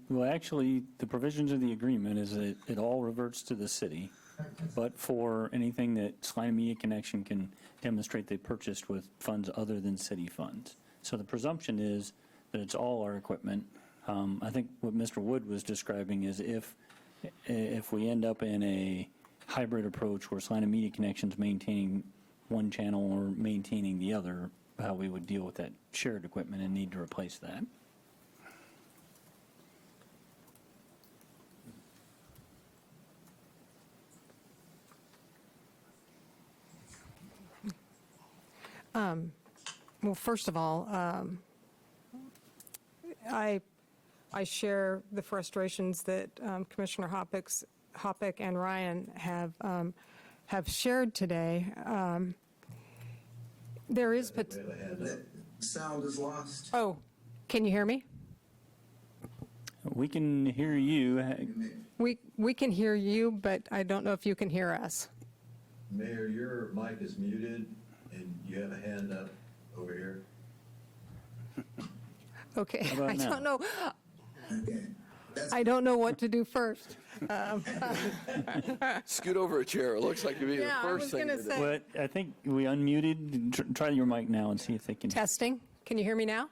Well, actually, the provisions of the agreement is that it all reverts to the city, but for anything that Salina Media Connection can demonstrate they purchased with funds other than city funds. So the presumption is that it's all our equipment. I think what Mr. Wood was describing is if we end up in a hybrid approach where Salina Media Connection's maintaining one channel or maintaining the other, how we would deal with that shared equipment and need to replace that. Well, first of all, I share the frustrations that Commissioner Hoppick and Ryan have shared today. There is The sound is lost. Oh, can you hear me? We can hear you. We can hear you, but I don't know if you can hear us. Mayor, your mic is muted, and you have a hand up over here. Okay, How about I now? don't know. Okay. I don't know what to do first. Scoot over a chair. It looks like it'd be the Yeah, I first was thing gonna to do. say- But I think we unmuted. Try your mic now and see if they can. Testing. Can you hear me now?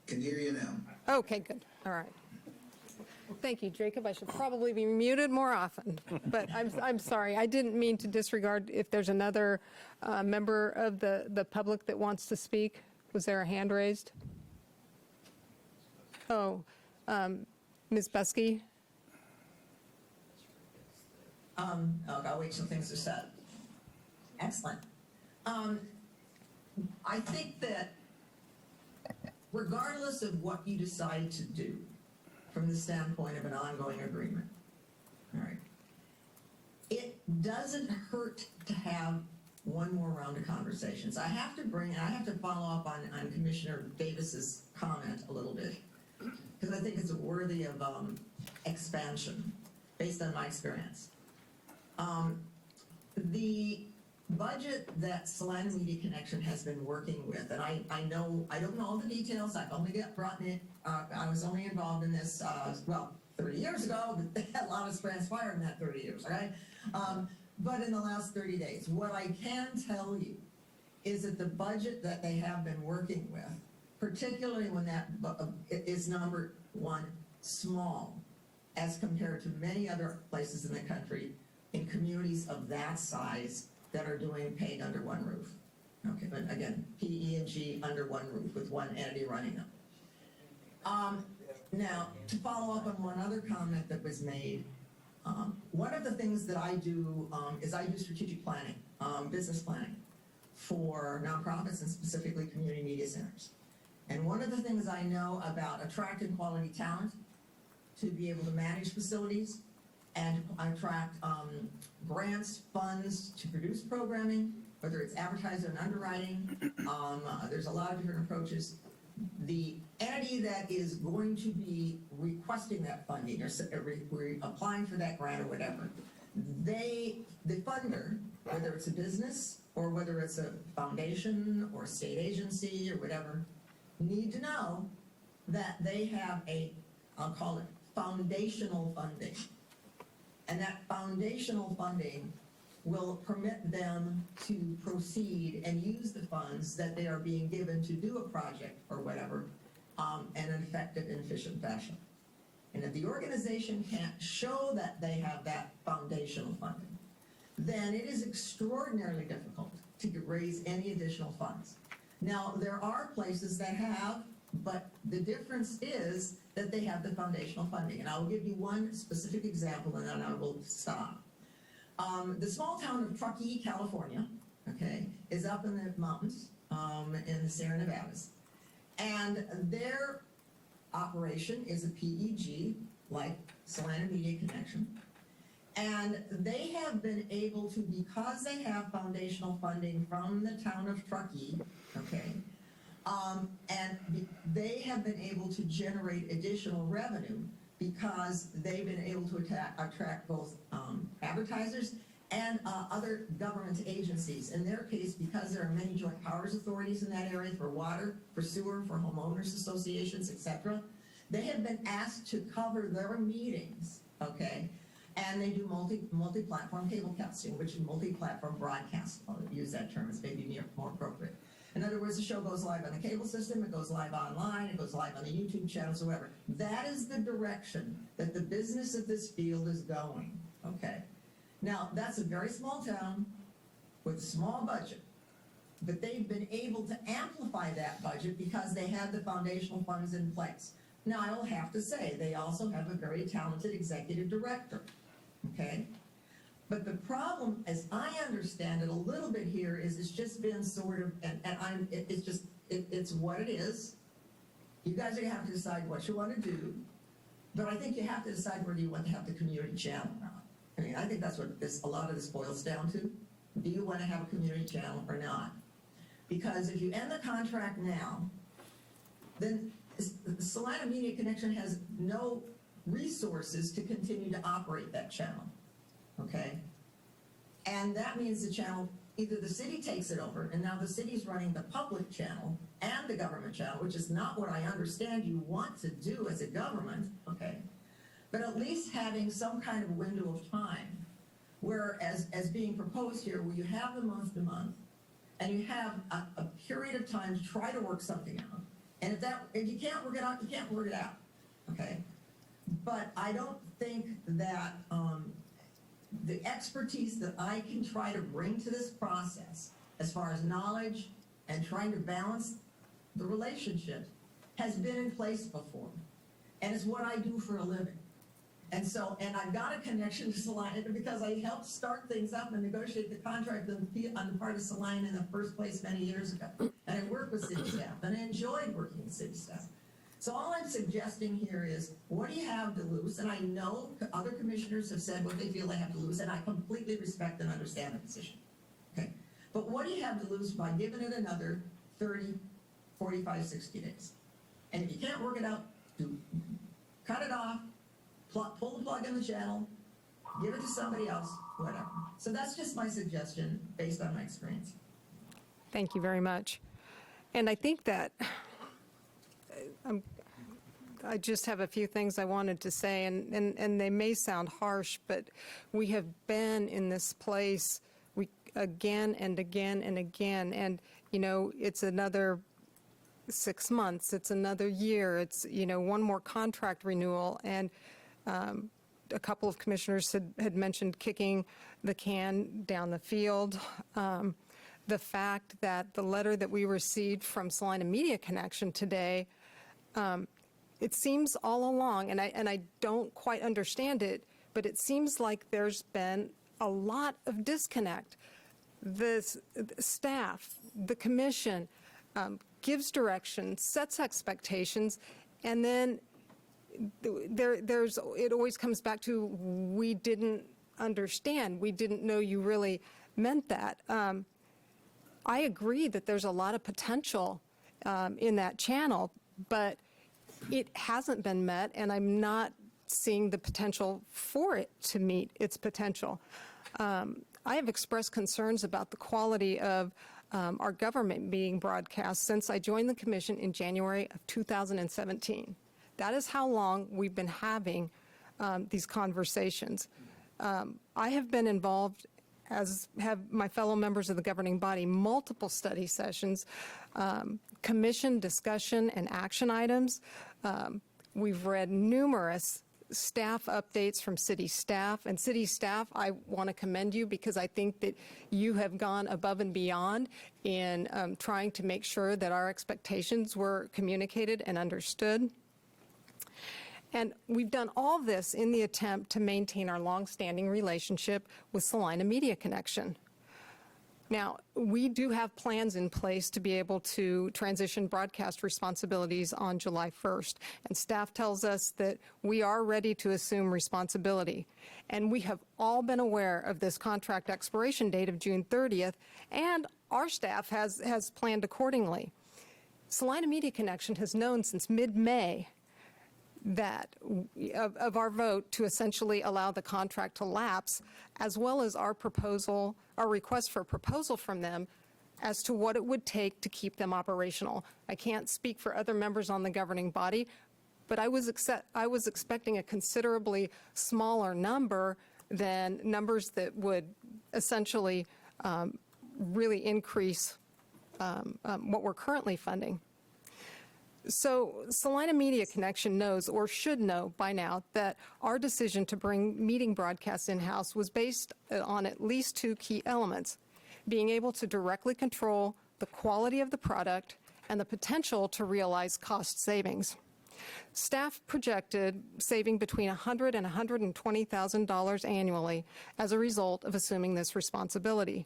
Can hear you now. Okay, good. All right. Thank you, Jacob. I should probably be muted more often, but I'm sorry. I didn't mean to disregard if there's another member of the public that wants to speak. Was there a hand raised? Oh, Ms. Buskey? I'll wait till things are set. Excellent. I think that regardless of what you decide to do from the standpoint of an ongoing agreement, all right, it doesn't hurt to have one more round of conversations. I have to follow up on Commissioner Davis's comment a little bit, because I think it's worthy of expansion based on my experience. The budget that Salina Media Connection has been working with, and I don't know all the details. I've only I was only involved in this, 30 years ago, but a lot has transpired in that 30 years, right? But in the last 30 days, what I can tell you is that the budget that they have been working with, particularly when that is number one, small, as compared to many other places in the country, in communities of that size that are doing paid under one roof. Okay, but again, PE&G under one roof with one entity running them. Now, to follow up on one other comment that was made, one of the things that I do is I do strategic planning, business planning for nonprofits and specifically community media centers. And one of the things I know about attracting quality talent to be able to manage facilities and attract grants, funds to produce programming, whether it's advertising and underwriting. There's a lot of different approaches. The entity that is going to be requesting that funding or applying for that grant or whatever, the funder, whether it's a business or whether it's a foundation or a state agency or whatever, need to know that they have I'll call it foundational funding. And that foundational funding will permit them to proceed and use the funds that they are being given to do a project or whatever in an effective and efficient fashion. And if the organization can't show that they have that foundational funding, then it is extraordinarily difficult to raise any additional funds. Now, there are places that have, but the difference is that they have the foundational funding. And I'll give you one specific example and then I will stop. The small town of Truckee, California, okay, is up in the mountains in the Sierra Nevadas. And their operation is a PEG, like Salina Media Connection. And they have been able to, because they have foundational funding from the town of Truckee, okay, and they have been able to generate additional revenue because they've been able to attract both advertisers and other government agencies. In their case, because there are many joint powers authorities in that area for water, for sewer, for homeowners associations, etc., they have been asked to cover their meetings, okay? And they do multi-platform cable casting, which is multi-platform broadcast. I'll use that term, it's maybe more appropriate. In other words, the show goes live on the cable system, it goes live online, it goes live on the YouTube channels, or whatever. That is the direction that the business of this field is going, okay? Now, that's a very small town with a small budget, but they've been able to amplify that budget because they had the foundational funds in place. Now, I will have to say, they also have a very talented executive director, okay? But the problem, as I understand it a little bit here, is it's just been sort of, it's what it is. You guys are gonna have to decide what you want to do, but I think you have to decide whether you want to have the community channel or not. I mean, I think that's what a lot of this boils down to. Do you want to have a community channel or not? Because if you end the contract now, then the Salina Media Connection has no resources to continue to operate that channel. Okay? And that means the channel, either the city takes it over, and now the city's running the public channel and the government channel, which is not what I understand you want to do as a government, okay? But at least having some kind of window of time, where as being proposed here, where you have the month to month, and you have a period of time to try to work something out. And if you can't work it out, you can't work it out, okay? But But I don't think that the expertise that I can try to bring to this process, as far as knowledge and trying to balance the relationship, has been in place before. And it's what I do for a living. And so, and I've got a connection to Salina because I helped start things up and negotiate the contract on the part of Salina in the first place many years ago. And I worked with city staff, and I enjoyed working with city staff. So all I'm suggesting here is, what do you have to lose? And I know other commissioners have said what they feel they have to lose, and I completely respect and understand the position. Okay? But what do you have to lose by giving it another 30, 45, 60 days? And if you can't work it out, cut it off, pull the plug in the channel, give it to somebody else, whatever. So that's just my suggestion based on my experience. Thank you very much. And I think that I just have a few things I wanted to say, and they may sound harsh, but we have been in this place again and again and again. And, you know, it's another 6 months, it's another year, it's, you know, one more contract renewal. And a couple of commissioners had mentioned kicking the can down the field. The fact that the letter that we received from Salina Media Connection today, it seems all along, and I don't quite understand it, but it seems like there's been a lot of disconnect. The staff, the commission gives direction, sets expectations, and then it always comes back to, we didn't understand, we didn't know you really meant that. I agree that there's a lot of potential in that channel, but it hasn't been met, and I'm not seeing the potential for it to meet its potential. I have expressed concerns about the quality of our government being broadcast since I joined the commission in January of 2017. That is how long we've been having these conversations. I have been involved, as have my fellow members of the governing body, multiple study sessions, commission discussion and action items. We've read numerous staff updates from city staff. And city staff, I want to commend you because I think that you have gone above and beyond in trying to make sure that our expectations were communicated and understood. And we've done all this in the attempt to maintain our longstanding relationship with Salina Media Connection. Now, we do have plans in place to be able to transition broadcast responsibilities on July 1st, and staff tells us that we are ready to assume responsibility. And we have all been aware of this contract expiration date of June 30th, and our staff has planned accordingly. Salina Media Connection has known since mid-May that of our vote to essentially allow the contract to lapse, as well as our proposal, our request for a proposal from them as to what it would take to keep them operational. I can't speak for other members on the governing body, but I was expecting a considerably smaller number than numbers that would essentially really increase what we're currently funding. So Salina Media Connection knows, or should know by now, that our decision to bring meeting broadcasts in-house was based on at least two key elements: being able to directly control the quality of the product and the potential to realize cost savings. Staff projected saving between $100,000 and $120,000 annually as a result of assuming this responsibility.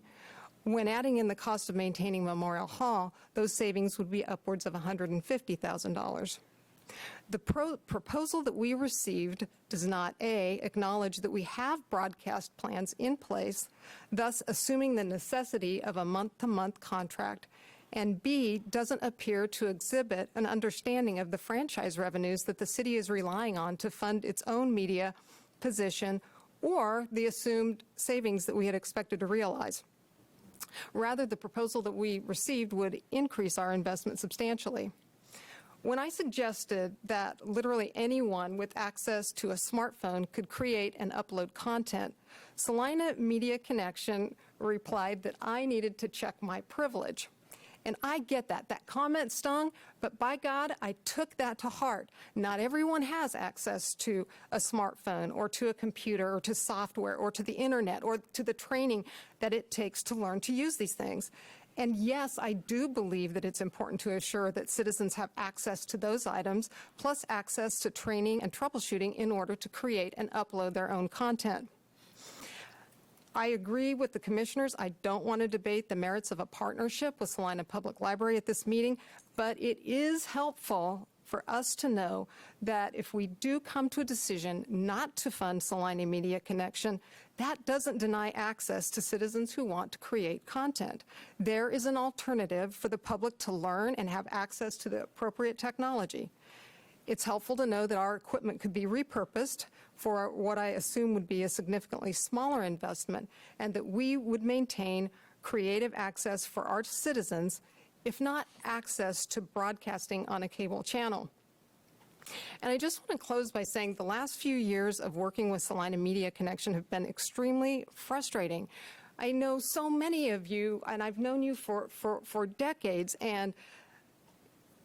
When adding in the cost of maintaining Memorial Hall, those savings would be upwards of $150,000. The proposal that we received does not, A, acknowledge that we have broadcast plans in place, thus assuming the necessity of a month-to-month contract, and B, doesn't appear to exhibit an understanding of the franchise revenues that the city is relying on to fund its own media position or the assumed savings that we had expected to realize. Rather, the proposal that we received would increase our investment substantially. When I suggested that literally anyone with access to a smartphone could create and upload content, Salina Media Connection replied that I needed to check my privilege. And I get that. That comment stung, but by God, I took that to heart. Not everyone has access to a smartphone or to a computer or to software or to the internet or to the training that it takes to learn to use these things. And yes, I do believe that it's important to assure that citizens have access to those items, plus access to training and troubleshooting in order to create and upload their own content. I agree with the commissioners. I don't want to debate the merits of a partnership with Salina Public Library at this meeting, but it is helpful for us to know that if we do come to a decision not to fund Salina Media Connection, that doesn't deny access to citizens who want to create content. There is an alternative for the public to learn and have access to the appropriate technology. It's helpful to know that our equipment could be repurposed for what I assume would be a significantly smaller investment, and that we would maintain creative access for our citizens, if not access to broadcasting on a cable channel. And I just want to close by saying the last few years of working with Salina Media Connection have been extremely frustrating. I know so many of you, and I've known you for decades, and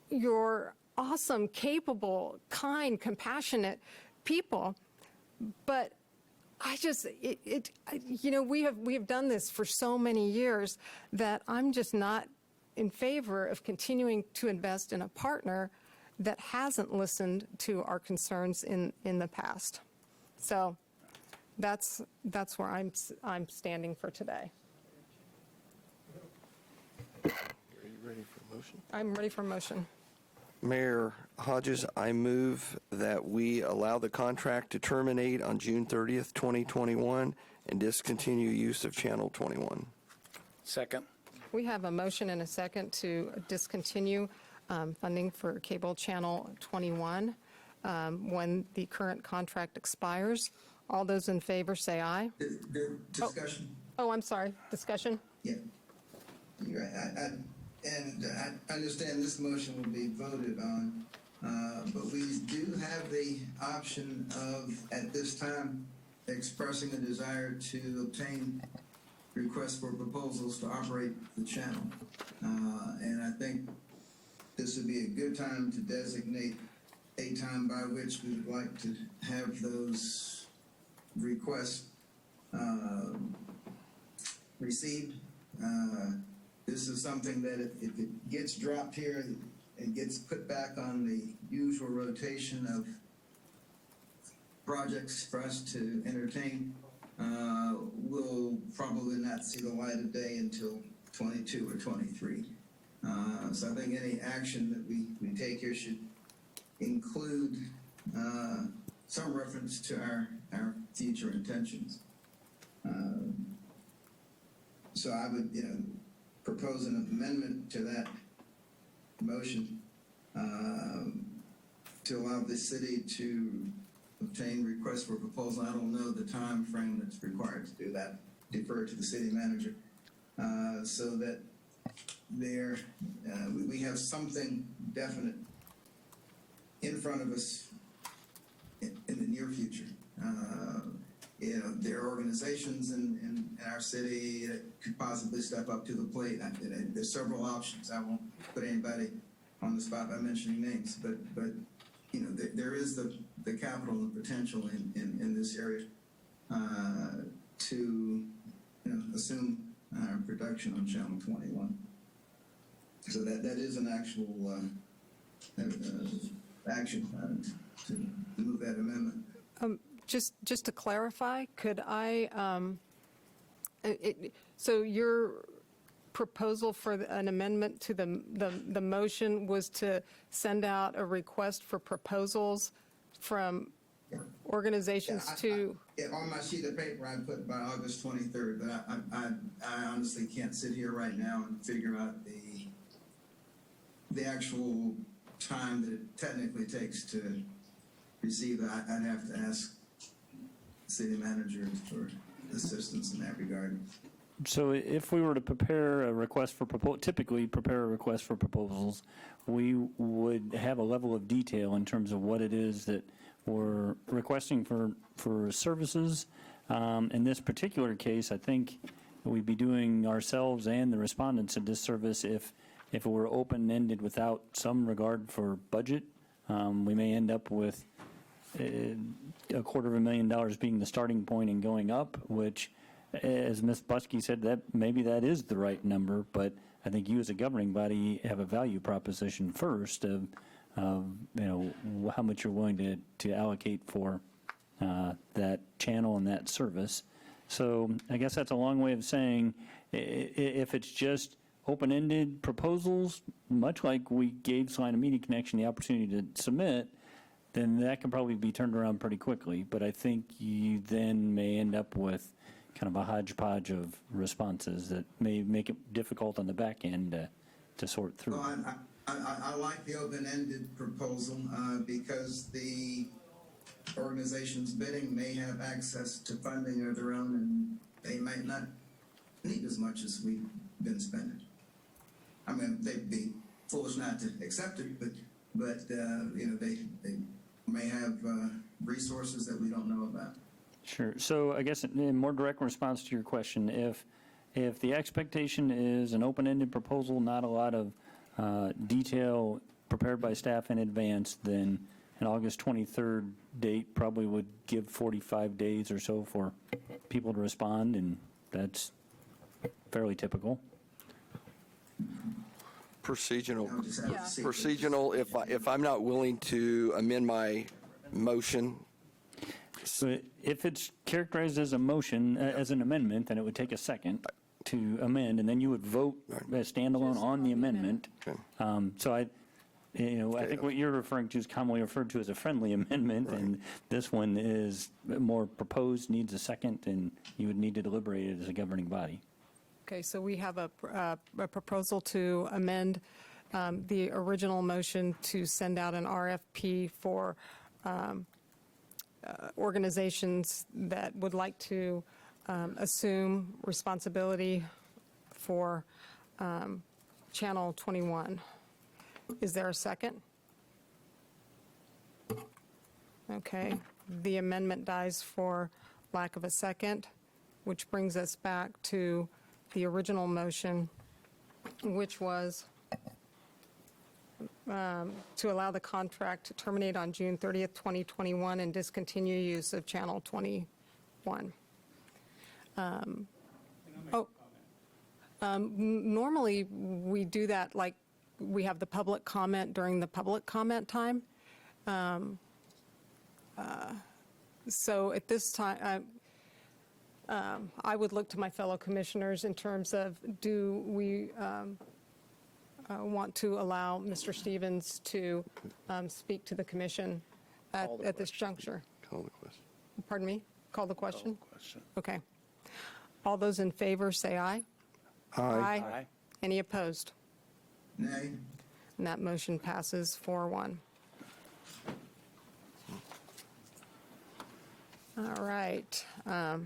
you're awesome, capable, kind, compassionate people. But I just, we have done this for so many years that I'm just not in favor of continuing to invest in a partner that hasn't listened to our concerns in the past. So that's where I'm standing for today. Are you ready for a motion? I'm ready for a motion. Mayor Hodges, I move that we allow the contract to terminate on June 30th, 2021, and discontinue use of Channel 21. Second. We have a motion and a second to discontinue funding for cable channel 21 when the current contract expires. All those in favor say aye. Discussion. Oh, I'm sorry. Discussion? Yeah. You're right. I understand this motion will be voted on, but we do have the option of, at this time, expressing a desire to obtain requests for proposals to operate the channel. And I think this would be a good time to designate a time by which we would like to have those requests received. This is something that if it gets dropped here and gets put back on the usual rotation of projects for us to entertain, we'll probably not see the light of day until 22 or 23. So I think any action that we take here should include some reference to our future intentions. So I would, propose an amendment to that motion to allow the city to obtain requests for proposal. I don't know the time frame that's required to do that. Defer to the city manager so that we have something definite in front of us in the near future. There are organizations in our city that could possibly step up to the plate. There's several options. I won't put anybody on the spot by mentioning names, but there is the capital and the potential in this area to assume production on Channel 21. So that is an actual action to move that amendment. Just to clarify, could I, so your proposal for an amendment to the motion was to send out a request for proposals from organizations to? On my sheet of paper, I put by August 23rd, but I honestly can't sit here right now and figure out the actual time that it technically takes to receive that. I'd have to ask city manager for assistance in that regard. So if we were to prepare a request for typically prepare a request for proposals, we would have a level of detail in terms of what it is that we're requesting for services. In this particular case, I think we'd be doing ourselves and the respondents a disservice if if it were open-ended without some regard for budget, we may end up with $250,000 being the starting point and going up, which, as Ms. Buskey said, that maybe that is the right number, but I think you as a governing body have a value proposition first of how much you're willing to allocate for that channel and that service. So I guess that's a long way of saying if it's just open-ended proposals, much like we gave Salina Media Connection the opportunity to submit, then that can probably be turned around pretty quickly. But I think you then may end up with kind of a hodgepodge of responses that may make it difficult on the back end to sort through. Well, I like the open-ended proposal because the organizations bidding may have access to funding of their own, and they might not need as much as we've been spending. I mean, they'd be foolish not to accept it, but they may have resources that we don't know about. Sure. So I guess in more direct response to your question, if the expectation is an open-ended proposal, not a lot of detail prepared by staff in advance, then an August 23rd date probably would give 45 days or so for people to respond, and that's fairly typical. Procedural, if I'm not willing to amend my motion. So if it's characterized as a motion, as an amendment, then it would take a second to amend, and then you would vote as standalone on the amendment. So I think what you're referring to is commonly referred to as a friendly amendment, and this one is more proposed, needs a second, and you would need to deliberate it as a governing body. Okay, so we have a proposal to amend the original motion to send out an RFP for organizations that would like to assume responsibility for Channel 21. Is there a second? Okay, the amendment dies for lack of a second, which brings us back to the original motion, which was to allow the contract to terminate on June 30th, 2021, and discontinue use of Channel 21. Normally, we do that, like, we have the public comment during the public comment time. So at this time, I would look to my fellow commissioners in terms of, do we want to allow Mr. Stevens to speak to the commission at this juncture? Call the question. Pardon me? Call the question? Okay. All those in favor say aye. Aye. Any opposed? Nay. And that motion passes 4-1. All right. That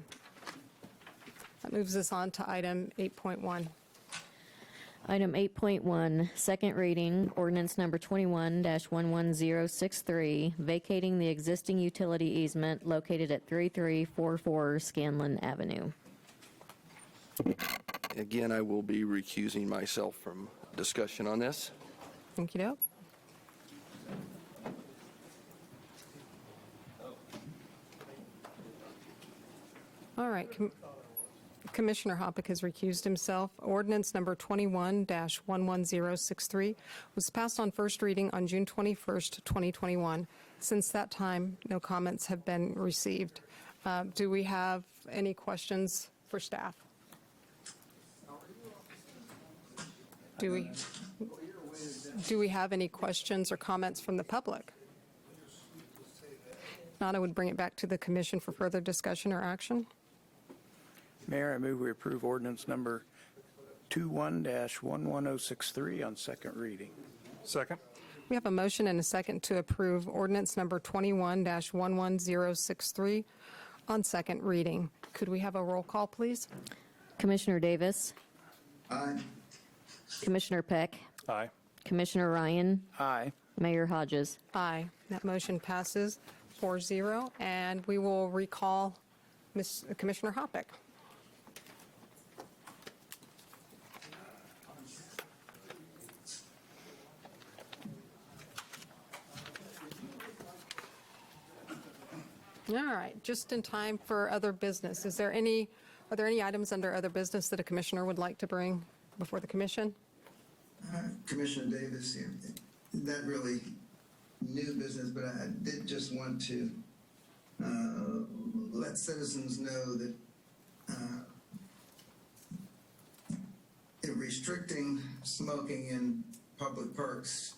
moves us on to item 8.1. Item 8.1, second reading, ordinance number 21-11063, vacating the existing utility easement located at 3344 Scanlan Avenue. Again, I will be recusing myself from discussion on this. Thank you. All right. Commissioner Hoppick has recused himself. Ordinance number 21-11063 was passed on first reading on June 21st, 2021. Since that time, no comments have been received. Do we have any questions for staff? Do we have any questions or comments from the public? If not, I would bring it back to the commission for further discussion or action. Mayor, I move we approve ordinance number 21-11063 on second reading. Second. We have a motion and a second to approve ordinance number 21-11063 on second reading. Could we have a roll call, please? Commissioner Davis? Aye. Commissioner Peck? Aye. Commissioner Ryan? Aye. Mayor Hodges? Aye. That motion passes 4-0, and we will recall Commissioner Hoppick. All right, just in time for other business. Are there any items under other business that a commissioner would like to bring before the commission? Commissioner Davis here. Not really new business, but I did just want to let citizens know that restricting smoking in public parks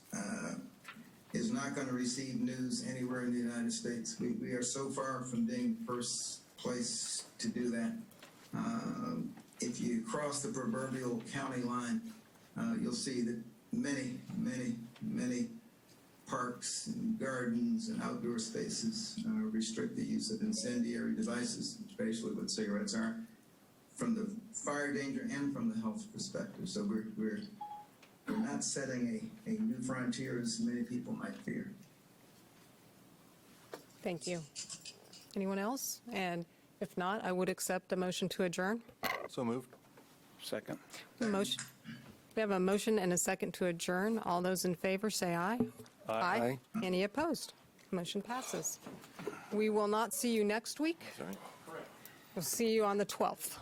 is not going to receive news anywhere in the United States. We are so far from being the first place to do that. If you cross the proverbial county line, you'll see that many parks and gardens and outdoor spaces restrict the use of incendiary devices, which basically what cigarettes are, from the fire danger and from the health perspective. So we're not setting a new frontier as many people might fear. Thank you. Anyone else? And if not, I would accept a motion to adjourn. So moved. Second. Motion. We have a motion and a second to adjourn. All those in favor say aye. Aye. Any opposed? Motion passes. We will not see you next week. We'll see you on the 12th.